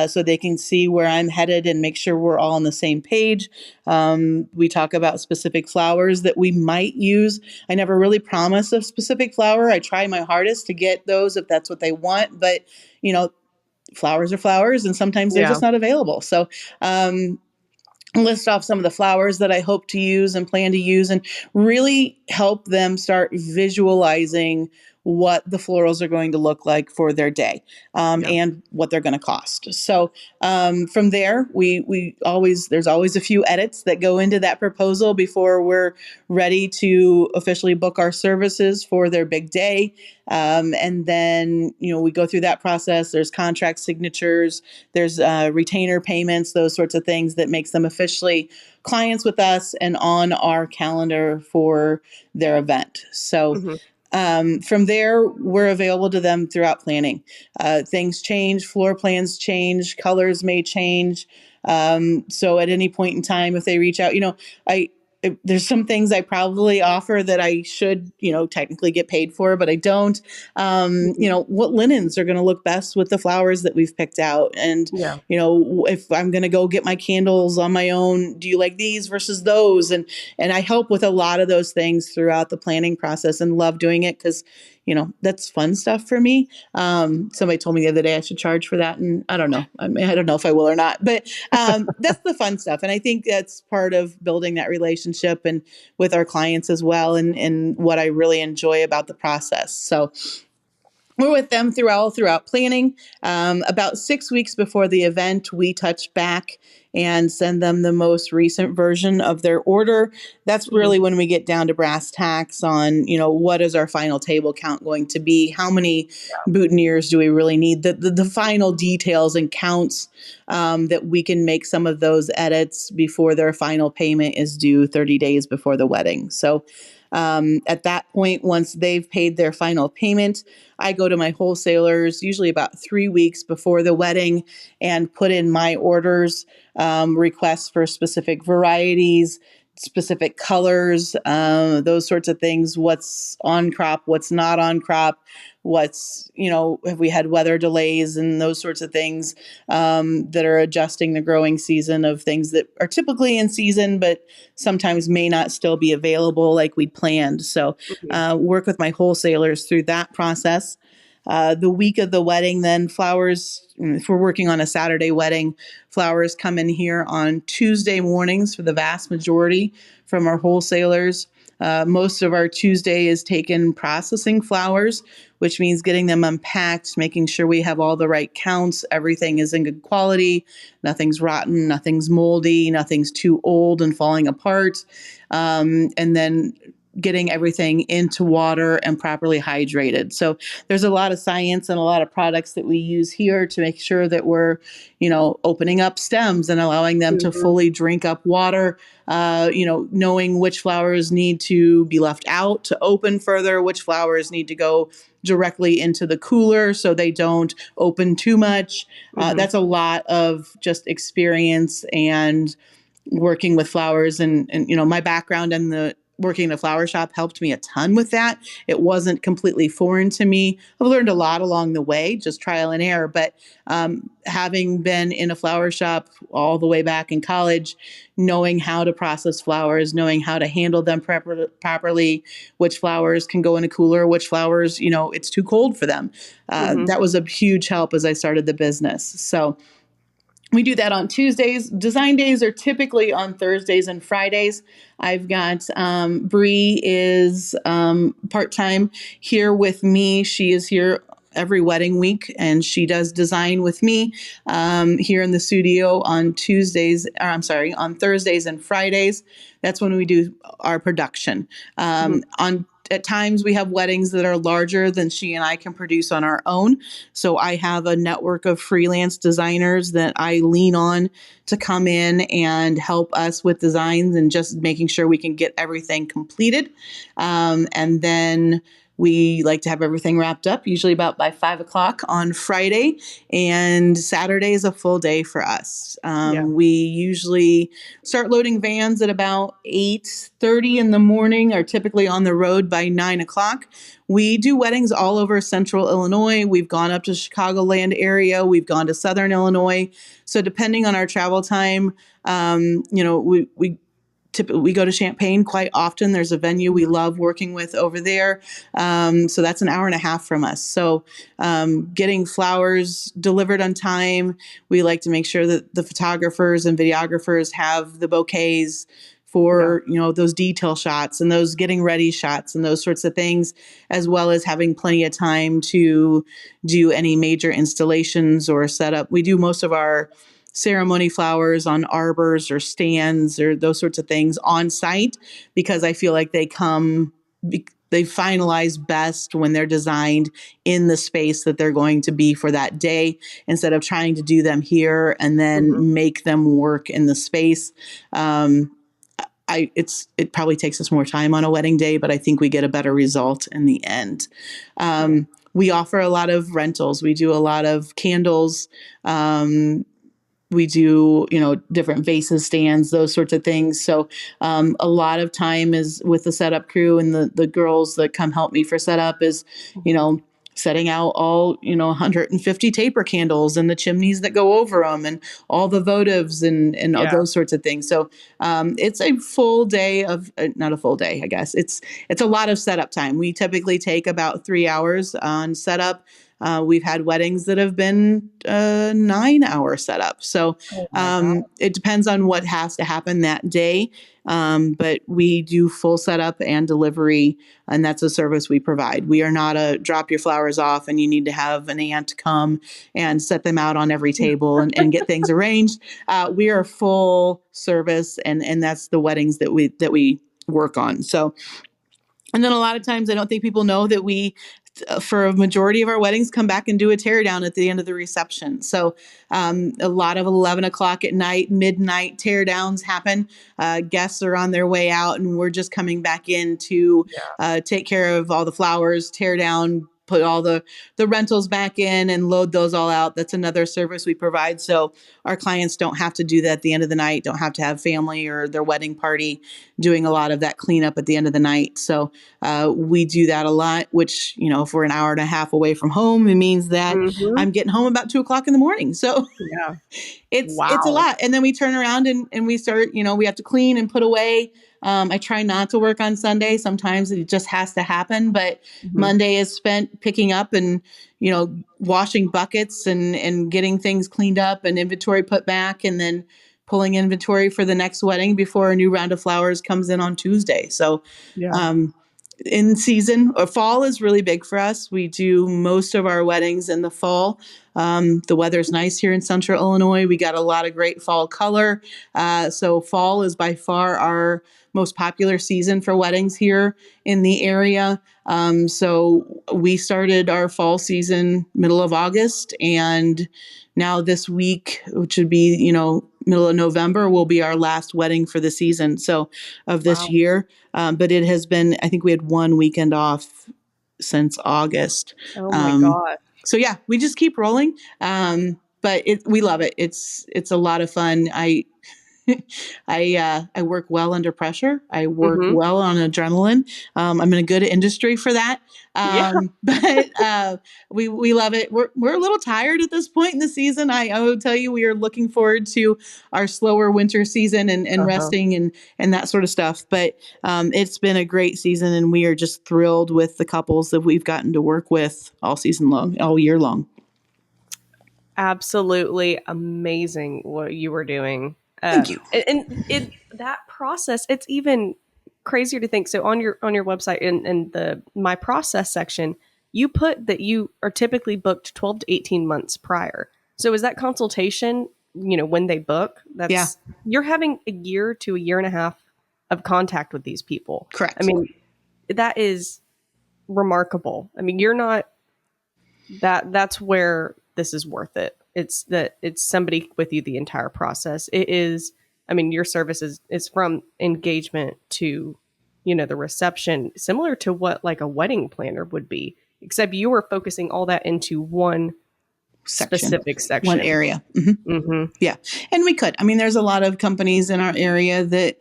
so they can see where I'm headed and make sure we're all on the same page. We talk about specific flowers that we might use. I never really promise a specific flower. I try my hardest to get those if that's what they want, but flowers are flowers, and sometimes they're just not available. So list off some of the flowers that I hope to use and plan to use, and really help them start visualizing what the florals are going to look like for their day, and what they're going to cost. So from there, there's always a few edits that go into that proposal before we're ready to officially book our services for their big day. And then, we go through that process. There's contract signatures, there's retainer payments, those sorts of things that makes them officially clients with us and on our calendar for their event. So from there, we're available to them throughout planning. Things change, floor plans change, colors may change. So at any point in time, if they reach out, there's some things I probably offer that I should, technically get paid for, but I don't. What linens are going to look best with the flowers that we've picked out. And, if I'm going to go get my candles on my own, do you like these versus those? And I help with a lot of those things throughout the planning process, and love doing it because, that's fun stuff for me. Somebody told me the other day I should charge for that. And I don't know. I don't know if I will or not, but that's the fun stuff. And I think that's part of building that relationship and with our clients as well. And what I really enjoy about the process. So we're with them throughout planning. About 6 weeks before the event, we touch back and send them the most recent version of their order. That's really when we get down to brass tacks on, what is our final table count going to be? How many boutonnieres do we really need? The final details and counts that we can make some of those edits before their final payment is due 30 days before the wedding. So at that point, once they've paid their final payment, I go to my wholesalers usually about 3 weeks before the wedding and put in my orders, requests for specific varieties, specific colors, those sorts of things, what's on crop, what's not on crop, what's, have we had weather delays and those sorts of things that are adjusting the growing season of things that are typically in season, but sometimes may not still be available like we'd planned. So work with my wholesalers through that process. The week of the wedding, then flowers, if we're working on a Saturday wedding, flowers come in here on Tuesday mornings for the vast majority from our wholesalers. Most of our Tuesday is taken processing flowers, which means getting them unpacked, making sure we have all the right counts. Everything is in good quality. Nothing's rotten, nothing's moldy, nothing's too old and falling apart. And then getting everything into water and properly hydrated. So there's a lot of science and a lot of products that we use here to make sure that we're, opening up stems and allowing them to fully drink up water, knowing which flowers need to be left out to open further, which flowers need to go directly into the cooler so they don't open too much. That's a lot of just experience and working with flowers and my background in the working in a flower shop helped me a ton with that. It wasn't completely foreign to me. I've learned a lot along the way, just trial and error. But having been in a flower shop all the way back in college, knowing how to process flowers, knowing how to handle them properly, which flowers can go in a cooler, which flowers, it's too cold for them. That was a huge help as I started the business. So We do that on Tuesdays. Design days are typically on Thursdays and Fridays. I've got Bree is part-time here with me. She is here every wedding week, and she does design with me here in the studio on on Thursdays and Fridays. That's when we do our production. At times we have weddings that are larger than she and I can produce on our own. So I have a network of freelance designers that I lean on to come in and help us with designs and just making sure we can get everything completed. And then we like to have everything wrapped up, usually about by 5 o'clock on Friday, and Saturday is a full day for us. We usually start loading vans at about 8:30 in the morning, are typically on the road by 9 o'clock. We do weddings all over central Illinois. We've gone up to Chicagoland area. We've gone to southern Illinois. So depending on our travel time, we go to Champaign quite often. There's a venue we love working with over there. So that's an hour and a half from us. So getting flowers delivered on time. We like to make sure that the photographers and videographers have the bouquets for, those detail shots and those getting ready shots and those sorts of things, as well as having plenty of time to do any major installations or setup. We do most of our ceremony flowers on arbors or stands or those sorts of things on site, because I feel like they finalize best when they're designed in the space that they're going to be for that day, instead of trying to do them here and then make them work in the space. It probably takes us more time on a wedding day, but I think we get a better result in the end. We offer a lot of rentals. We do a lot of candles. We do, different vases, stands, those sorts of things. So a lot of time is with the setup crew, and the girls that come help me for setup is, setting out all, 150 taper candles and the chimneys that go over them and all the votives and all those sorts of things. So it's a full day of, not a full day, I guess. It's a lot of setup time. We typically take about 3 hours on setup. We've had weddings that have been 9-hour setup. So it depends on what has to happen that day. But we do full setup and delivery, and that's a service we provide. We are not a drop your flowers off and you need to have an aunt come and set them out on every table and get things arranged. We are full service, and that's the weddings that we work on. So, and then a lot of times I don't think people know that we, for a majority of our weddings, come back and do a tear down at the end of the reception. So a lot of 11 o'clock at night, midnight tear downs happen. Guests are on their way out, and we're just coming back in to take care of all the flowers, tear down, put all the rentals back in and load those all out. That's another service we provide. So our clients don't have to do that at the end of the night, don't have to have family or their wedding party doing a lot of that cleanup at the end of the night. So we do that a lot, which, if we're an hour and a half away from home, it means that I'm getting home about 2 o'clock in the morning. So it's a lot. And then we turn around and we start, we have to clean and put away. I try not to work on Sunday. Sometimes it just has to happen, but Monday is spent picking up and, washing buckets and getting things cleaned up and inventory put back, and then pulling inventory for the next wedding before a new round of flowers comes in on Tuesday. So, in season, or fall is really big for us. We do most of our weddings in the fall. The weather's nice here in central Illinois. We got a lot of great fall color. So fall is by far our most popular season for weddings here in the area. So we started our fall season middle of August, and now this week, which would be, middle of November, will be our last wedding for the season. So of this year. But it has been, I think we had one weekend off since August. Oh my God. So yeah, we just keep rolling. But we love it. It's a lot of fun. I work well under pressure. I work well on adrenaline. I'm in a good industry for that. But we love it. We're a little tired at this point in the season. I will tell you, we are looking forward to our slower winter season and resting and that sort of stuff. But it's been a great season, and we are just thrilled with the couples that we've gotten to work with all season long, all year long. absolutely amazing what you were doing. Thank you. And that process, it's even crazier to think. So on your website in the my process section, you put that you are typically booked 12 to 18 months prior. So is that consultation, when they book, Yeah, you're having a year to a year and a half of contact with these people. correct. I mean, that is remarkable. I mean, you're not that's where this is worth it. It's that it's somebody with you the entire process. It is, I mean, your service is from engagement to, the reception, similar to what like a wedding planner would be, except you were focusing all that into one specific section. One area. Mm-hmm. Mm-hmm. Yeah. And we could. I mean, there's a lot of companies in our area that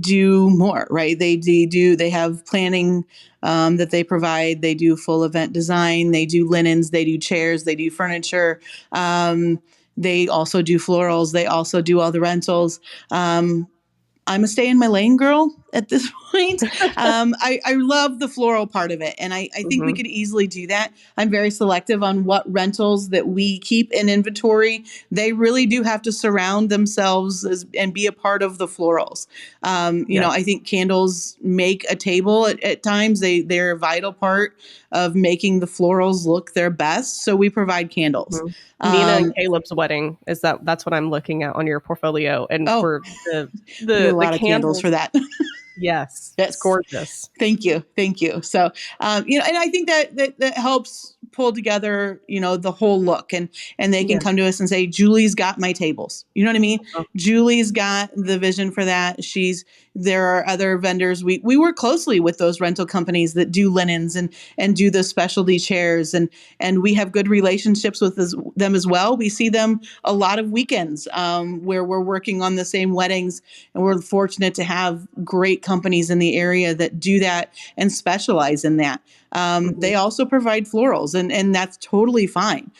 do more, right? They have planning that they provide. They do full event design. They do linens. They do chairs. They do furniture. They also do florals. They also do all the rentals. I'm a stay in my lane girl at this point. I love the floral part of it. And I think we could easily do that. I'm very selective on what rentals that we keep in inventory. They really do have to surround themselves and be a part of the florals. I think candles make a table at times. They're a vital part of making the florals look their best. So we provide candles. Nina and Caleb's wedding that's what I'm looking at on your portfolio, and for a lot of candles for that. Yes, it's gorgeous. Thank you. So, and I think that helps pull together, the whole look, and they can come to us and say, Julie's got my tables. You know what I mean? Oh. Julie's got the vision for that. There are other vendors. We work closely with those rental companies that do linens and do the specialty chairs, and we have good relationships with them as well. We see them a lot of weekends where we're working on the same weddings, and we're fortunate to have great companies in the area that do that and specialize in that. They also provide florals, and that's totally fine.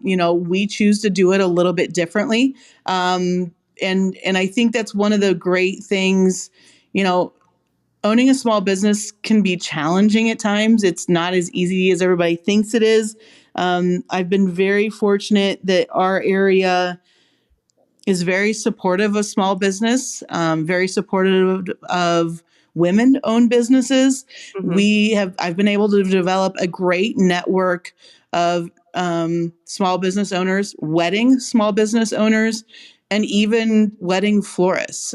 We choose to do it a little bit differently. And I think that's one of the great things, owning a small business can be challenging at times. It's not as easy as everybody thinks it is. I've been very fortunate that our area is very supportive of small business, very supportive of women-owned businesses. I've been able to develop a great network of small business owners, wedding small business owners, and even wedding florists.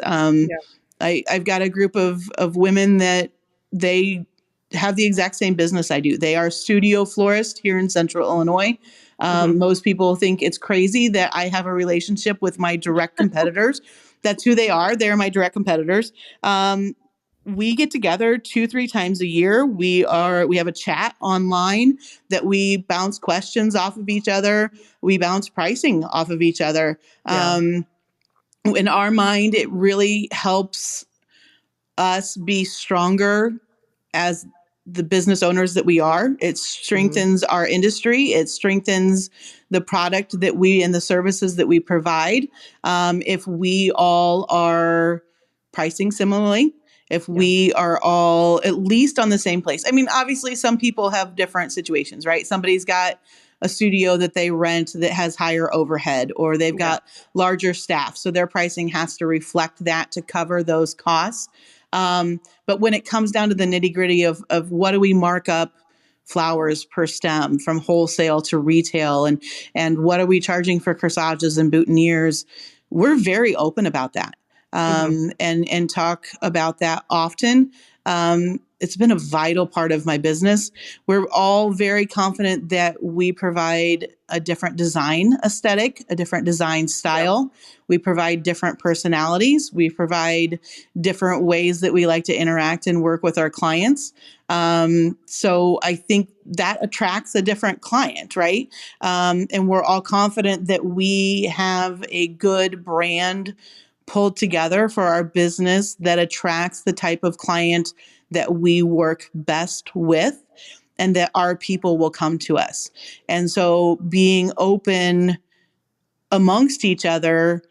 I've got a group of women that they have the exact same business I do. They are studio florists here in Central Illinois. Most people think it's crazy that I have a relationship with my direct competitors. That's who they are. They're my direct competitors. We get together 2-3 times a year. We have a chat online that we bounce questions off of each other. We bounce pricing off of each other. In our mind, it really helps us be stronger as the business owners that we are. It strengthens our industry. It strengthens the product that we and the services that we provide. If we all are pricing similarly, if we are all at least on the same place. I mean, obviously some people have different situations, right? Somebody's got a studio that they rent that has higher overhead, or they've got larger staff. So their pricing has to reflect that to cover those costs. But when it comes down to the nitty gritty of what do we mark up flowers per stem from wholesale to retail, and what are we charging for corsages and boutonnieres, we're very open about that. And talk about that often. It's been a vital part of my business. We're all very confident that we provide a different design aesthetic, a different design style. We provide different personalities. We provide different ways that we like to interact and work with our clients. So I think that attracts a different client, right? And we're all confident that we have a good brand pulled together for our business that attracts the type of client that we work best with, and that our people will come to us. And so being open amongst each other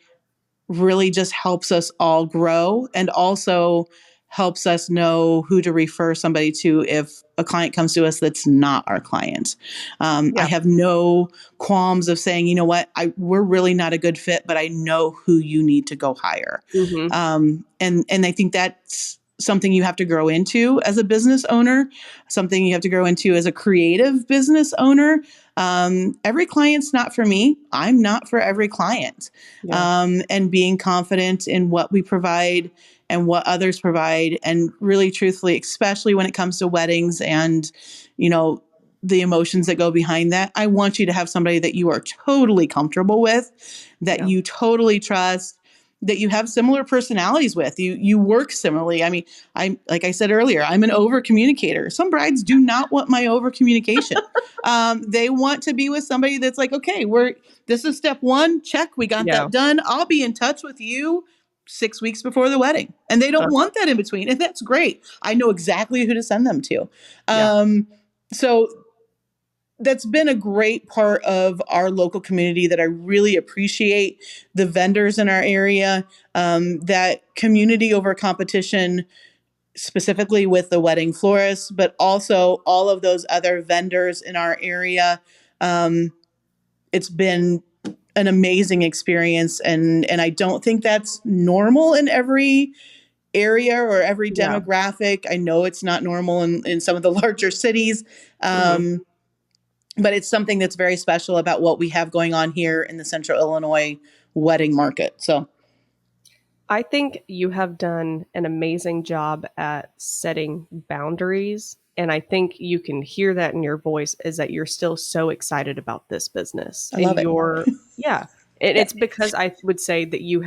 really just helps us all grow, and also helps us know who to refer somebody to if a client comes to us that's not our client. I have no qualms of saying, you know what, we're really not a good fit, but I know who you need to go hire. And I think that's something you have to grow into as a business owner, something you have to grow into as a creative business owner. Every client's not for me. I'm not for every client. And being confident in what we provide and what others provide. And really truthfully, especially when it comes to weddings and, you know, the emotions that go behind that, I want you to have somebody that you are totally comfortable with, that you totally trust, that you have similar personalities with. You work similarly. I mean, like I said earlier, I'm an over communicator. Some brides do not want my over communication. They want to be with somebody that's like, okay, this is step one. Check. We got that done. I'll be in touch with you 6 weeks before the wedding. And they don't want that in between. And that's great. I know exactly who to send them to. So that's been a great part of our local community that I really appreciate. The vendors in our area, that community over competition, specifically with the wedding florists, but also all of those other vendors in our area. It's been an amazing experience. And I don't think that's normal in every area or every demographic. I know it's not normal in some of the larger cities. But it's something that's very special about what we have going on here in the Central Illinois wedding market. So I think you have done an amazing job at setting boundaries. And I think you can hear that in your voice, is that you're still so excited about this business. I love it. And it's because I would say that you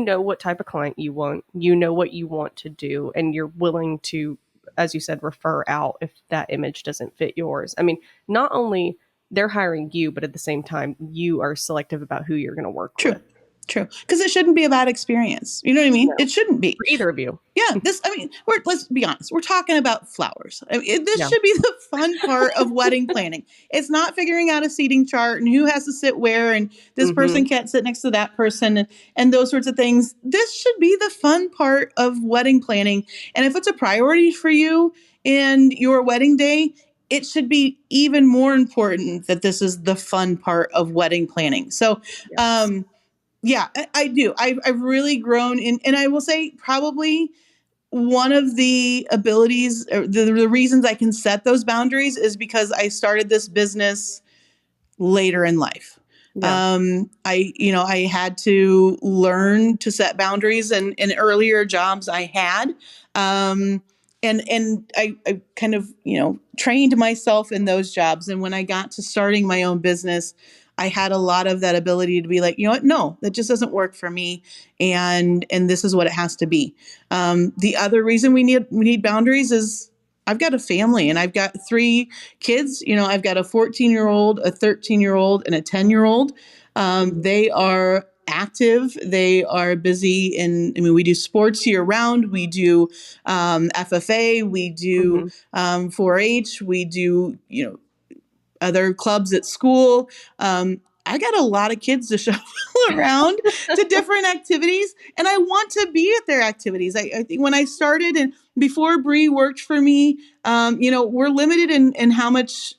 know what type of client you want, you know what you want to do, and you're willing to, as you said, refer out if that image doesn't fit yours. I mean, not only they're hiring you, but at the same time, you are selective about who you're going to work with. True. Because it shouldn't be a bad experience. You know what I mean? No. It shouldn't be. For either of you. Yeah. Let's be honest. We're talking about flowers. This should be the fun part of wedding planning. It's not figuring out a seating chart and who has to sit where and this person can't sit next to that person and those sorts of things. This should be the fun part of wedding planning. And if it's a priority for you in your wedding day, it should be even more important that this is the fun part of wedding planning. So, yeah, I do. I've really grown in, and I will say probably one of the abilities, or the reasons I can set those boundaries is because I started this business later in life. I had to learn to set boundaries in earlier jobs I had. And I kind of, trained myself in those jobs. And when I got to starting my own business, I had a lot of that ability to be like, you know what? No, that just doesn't work for me. And this is what it has to be. The other reason we need boundaries is I've got a family and I've got 3 kids. I've got a 14-year-old, a 13-year-old, and a 10-year-old. They are active. They are busy we do sports year round. We do FFA. We do 4-H. We do, other clubs at school. I got a lot of kids to shuffle around to different activities, and I want to be at their activities. I think when I started and before Bree worked for me, we're limited in how much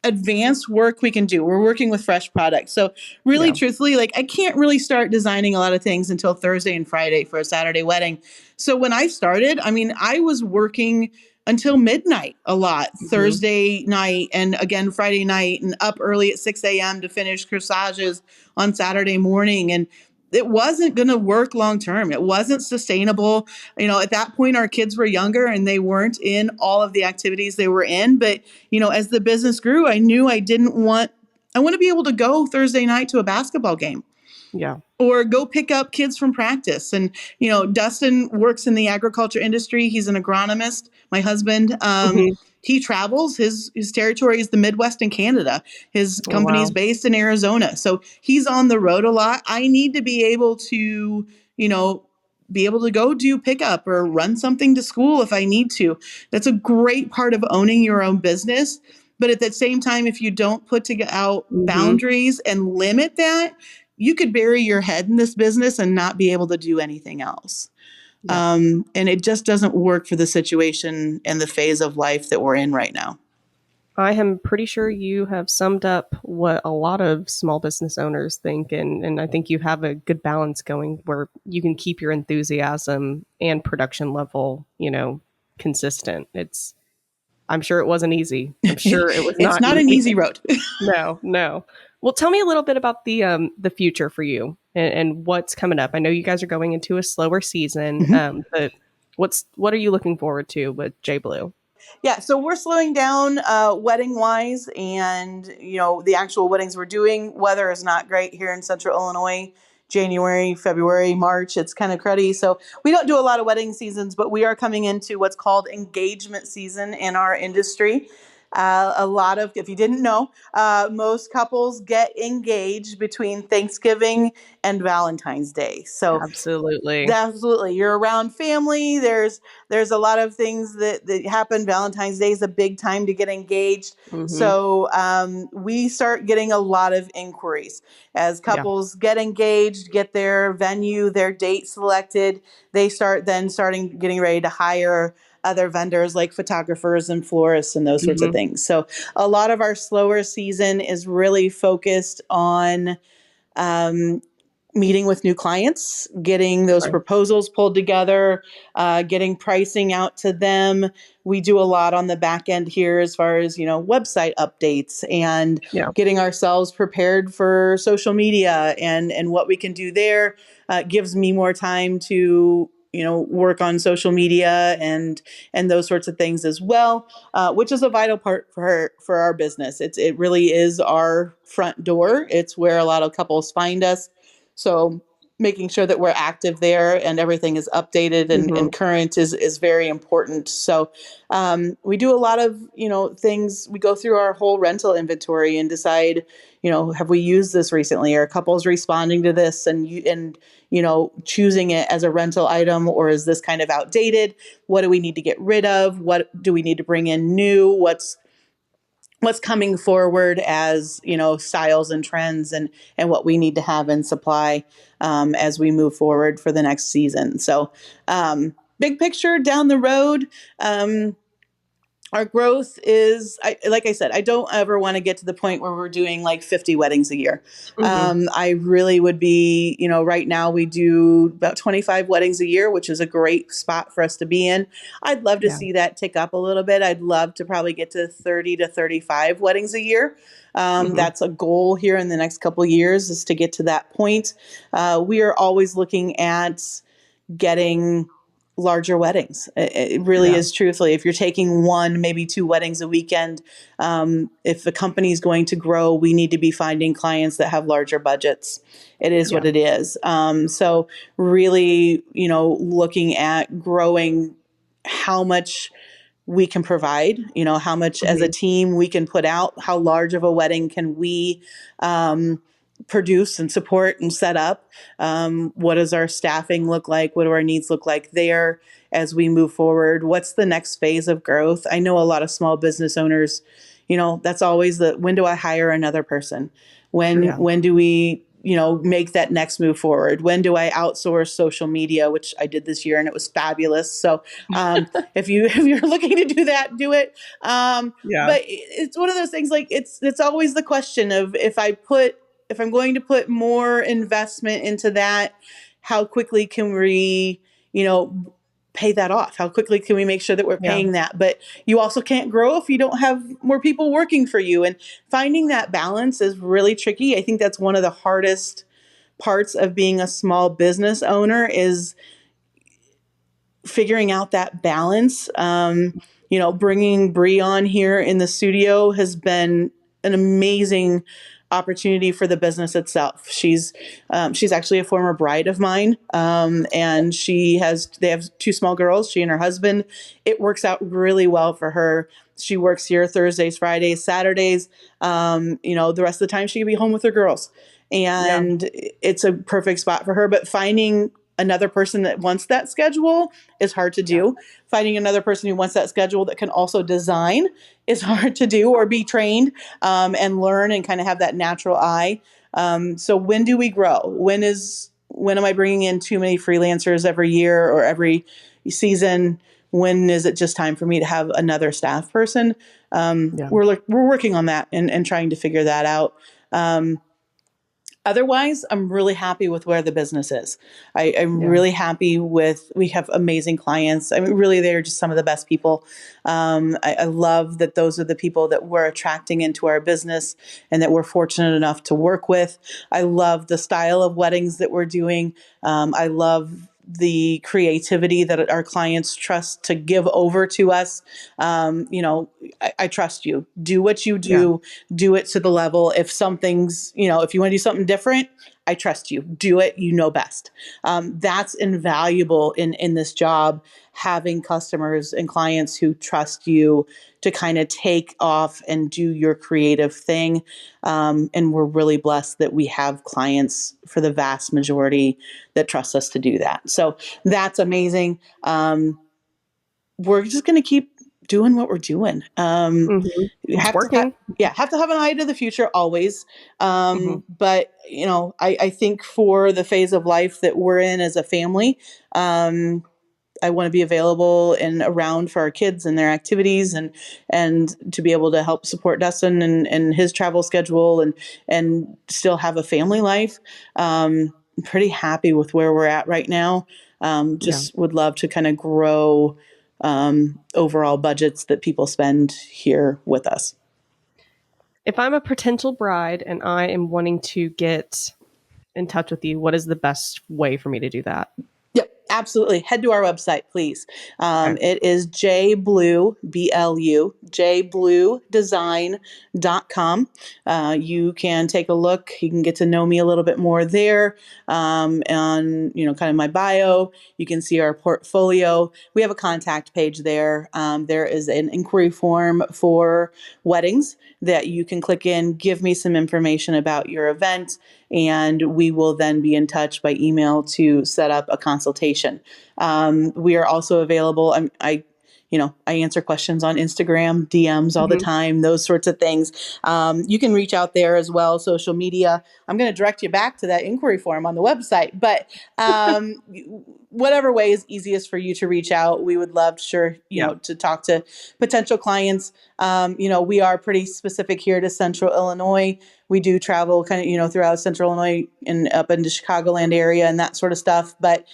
advanced work we can do. We're working with fresh products. So really, truthfully, I can't really start designing a lot of things until Thursday and Friday for a Saturday wedding. So when I started, I was working until midnight a lot, Thursday night and again Friday night, and up early at 6 a.m. to finish corsages on Saturday morning. And it wasn't going to work long term. It wasn't sustainable. At that point, our kids were younger and they weren't in all of the activities they were in. But, as the business grew, I knew I want to be able to go Thursday night to a basketball game. Yeah. Or go pick up kids from practice. And, Dustin works in the agriculture industry. He's an agronomist. My husband, he travels. His territory is the Midwest and Canada. His company's based in Arizona. So he's on the road a lot. I need to be able to, go do pickup or run something to school if I need to. That's a great part of owning your own business. But at the same time, if you don't put out boundaries and limit that, you could bury your head in this business and not be able to do anything else. Yeah. And it just doesn't work for the situation and the phase of life that we're in right now. I am pretty sure you have summed up what a lot of small business owners think, and I think you have a good balance going where you can keep your enthusiasm and production level, consistent. I'm sure it wasn't easy. I'm sure it was It's not not an easy. easy road. No, no. Well, tell me a little bit about the future for you and what's coming up. I know you guys are going into a slower season, but what are you looking forward to with J.Blu? Yeah, so we're slowing down wedding wise, and the actual weddings we're doing. Weather is not great here in Central Illinois. January, February, March, it's kind of cruddy. So we don't do a lot of wedding seasons, but we are coming into what's called engagement season in our industry. A lot of, if you didn't know, most couples get engaged between Thanksgiving and Valentine's Day. So Absolutely. absolutely. You're around family. There's a lot of things that happen. Valentine's Day is a big time to get engaged. Hmm. So we start getting a lot of inquiries as Yeah. couples get engaged, get their venue, their date selected. They starting getting ready to hire other vendors like photographers and florists and those sorts of Hmm. things. So a lot of our slower season is really focused on um, meeting with new clients, getting those Right. proposals pulled together, getting pricing out to them. We do a lot on the back end here as far as, website updates and Yeah. getting ourselves prepared for social media and what we can do there. Gives me more time to, work on social media and those sorts of things as well, which is a vital part for our business. It really is our front door. It's where a lot of couples find us. So making sure that we're active there and everything is updated Hmm. and current is very important. So we do a lot of, things. We go through our whole rental inventory and decide, have we used this recently? Are couples responding to this and choosing it as a rental item, or is this kind of outdated? What do we need to get rid of? What do we need to bring in new? What's coming forward as styles and trends and what we need to have in supply as we move forward for the next season. So big picture down the road, our growth is, like I said, I don't ever want to get to the point where we're doing like 50 weddings a year. Hmm. I really would be, right now we do about 25 weddings a year, which is a great spot for us to be in. I'd love to Yeah. see that tick up a little bit. I'd love to probably get to 30 to 35 weddings a year. Hmm. That's a goal here in the next couple of years, is to get to that point. We are always looking at getting larger weddings. It really Yeah. is, truthfully. If you're taking one, maybe two weddings a weekend, if the company is going to grow, we need to be finding clients that have larger budgets. It is Yeah. what it is. So really, looking at growing how much we can provide, how much as a Hmm. team we can put out, how large of a wedding can we produce and support and set up. What does our staffing look like? What do our needs look like there as we move forward? What's the next phase of growth? I know a lot of small business owners, that's always when do I hire another person? Yeah. When do we make that next move forward? When do I outsource social media, which I did this year and it was fabulous. So if you're looking to do that, do it. Yeah. But it's one of those things, like it's always the question of if I'm going to put more investment into that, how quickly can we, pay that off? How quickly can we make sure that we're Yeah. paying that? But you also can't grow if you don't have more people working for you. And finding that balance is really tricky. I think that's one of the hardest parts of being a small business owner, is figuring out that balance. Bringing Bree on here in the studio has been an amazing opportunity for the business itself. She's actually a former bride of mine, and they have two small girls, she and her husband. It works out really well for her. She works here Thursdays, Fridays, Saturdays. The rest of the time she can be home with her girls, Yeah. and it's a perfect spot for her. But finding another person that wants that schedule is hard to Yeah. do. Finding another person who wants that schedule that can also design is hard to do, or be trained and learn and kind of have that natural eye. So when do we grow? when am I bringing in too many freelancers every year or every season? When is it just time for me to have another staff person? We're working on that and trying to figure that out. Otherwise, I'm really happy with where the business is. I'm really happy we have amazing clients. I mean, really, they're just some of the best people. I love that those are the people that we're attracting into our business and that we're fortunate enough to work with. I love the style of weddings that we're doing. I love the creativity that our clients trust to give over to us. I trust you. Do what you do. Do it to the level. If something's, if you want to do something different, I trust you. Do it. You know best. That's invaluable in this job, having customers and clients who trust you to kind of take off and do your creative thing. And we're really blessed that we have clients for the vast majority that trust us to do that. So that's amazing. We're just going to keep doing what we're doing. It's working. Have to have an eye to the future always. But I think for the phase of life that we're in as a family, I want to be available and around for our kids and their activities and to be able to help support Dustin and his travel schedule and still have a family life. I'm pretty happy with where we're at right now. Would love to kind of grow overall budgets that people spend here with us. If I'm a potential bride and I am wanting to get in touch with you, what is the best way for me to do that? Yep, absolutely. Head to our website, please. It is J.Blu, B-L-U, jbludesign.com. You can take a look. You can get to know me a little bit more there. And, kind of my bio. You can see our portfolio. We have a contact page there. There is an inquiry form for weddings that you can click in, give me some information about your event, and we will then be in touch by email to set up a consultation. We are also available. I answer questions on Instagram, DMs all the time, those sorts of things. You can reach out there as well, social media. I'm going to direct you back to that inquiry form on the website, but whatever way is easiest for you to reach out, we would love to talk to potential clients. We are pretty specific here to Central Illinois. We do travel kind of, throughout Central Illinois and up into Chicagoland area and that sort of stuff. But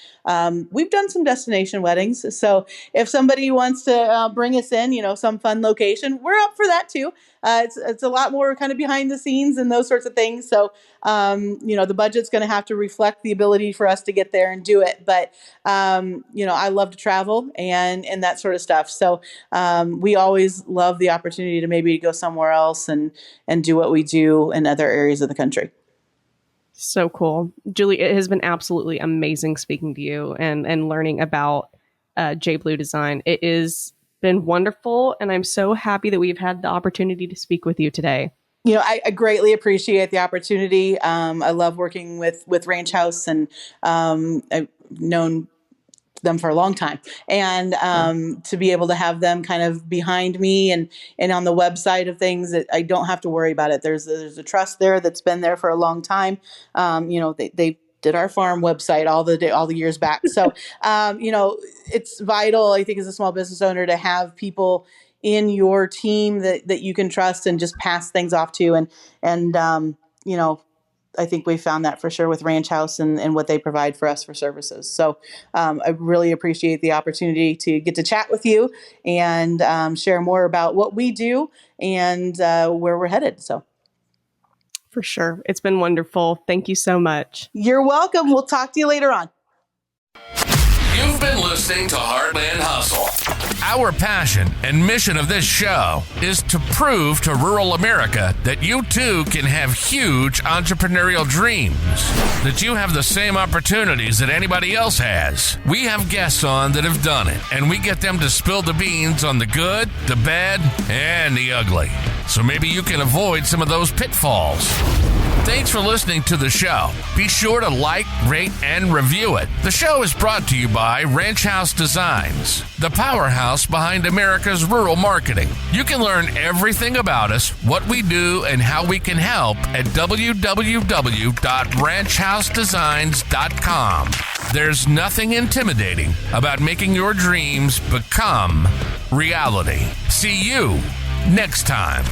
we've done some destination weddings. So if somebody wants to bring us in, some fun location, we're up for that too. It's a lot more kind of behind the scenes and those sorts of things. So, the budget's going to have to reflect the ability for us to get there and do it. But, I love to travel and that sort of stuff. So we always love the opportunity to maybe go somewhere else and do what we do in other areas of the country. So cool. Julie, it has been absolutely amazing speaking to you and learning about J.Blu Design. It has been wonderful, and I'm so happy that we've had the opportunity to speak with you today. I greatly appreciate the opportunity. I love working with Ranch House, and I've known them for a long time, and to be able to have them kind of behind me and on the website of things, that I don't have to worry about it. There's a trust there that's been there for a long time. They did our farm website all the years back. So, it's vital, I think, as a small business owner to have people in your team that you can trust and just pass things off to. And I think we found that for sure with Ranch House and what they provide for us for services. So I really appreciate the opportunity to get to chat with you and share more about what we do and where we're headed. So. For sure. It's been wonderful. Thank you so much. You're welcome. We'll talk to you later on. You've been listening to Heartland Hustle. Our passion and mission of this show is to prove to rural America that you too can have huge entrepreneurial dreams, that you have the same opportunities that anybody else has. We have guests on that have done it, and we get them to spill the beans on the good, the bad, and the ugly. So maybe you can avoid some of those pitfalls. Thanks for listening to the show. Be sure to like, rate, and review it. The show is brought to you by Ranch House Designs, the powerhouse behind America's rural marketing. You can learn everything about us, what we do, and how we can help at www.ranchhousedesigns.com. There's nothing intimidating about making your dreams become reality. See you next time.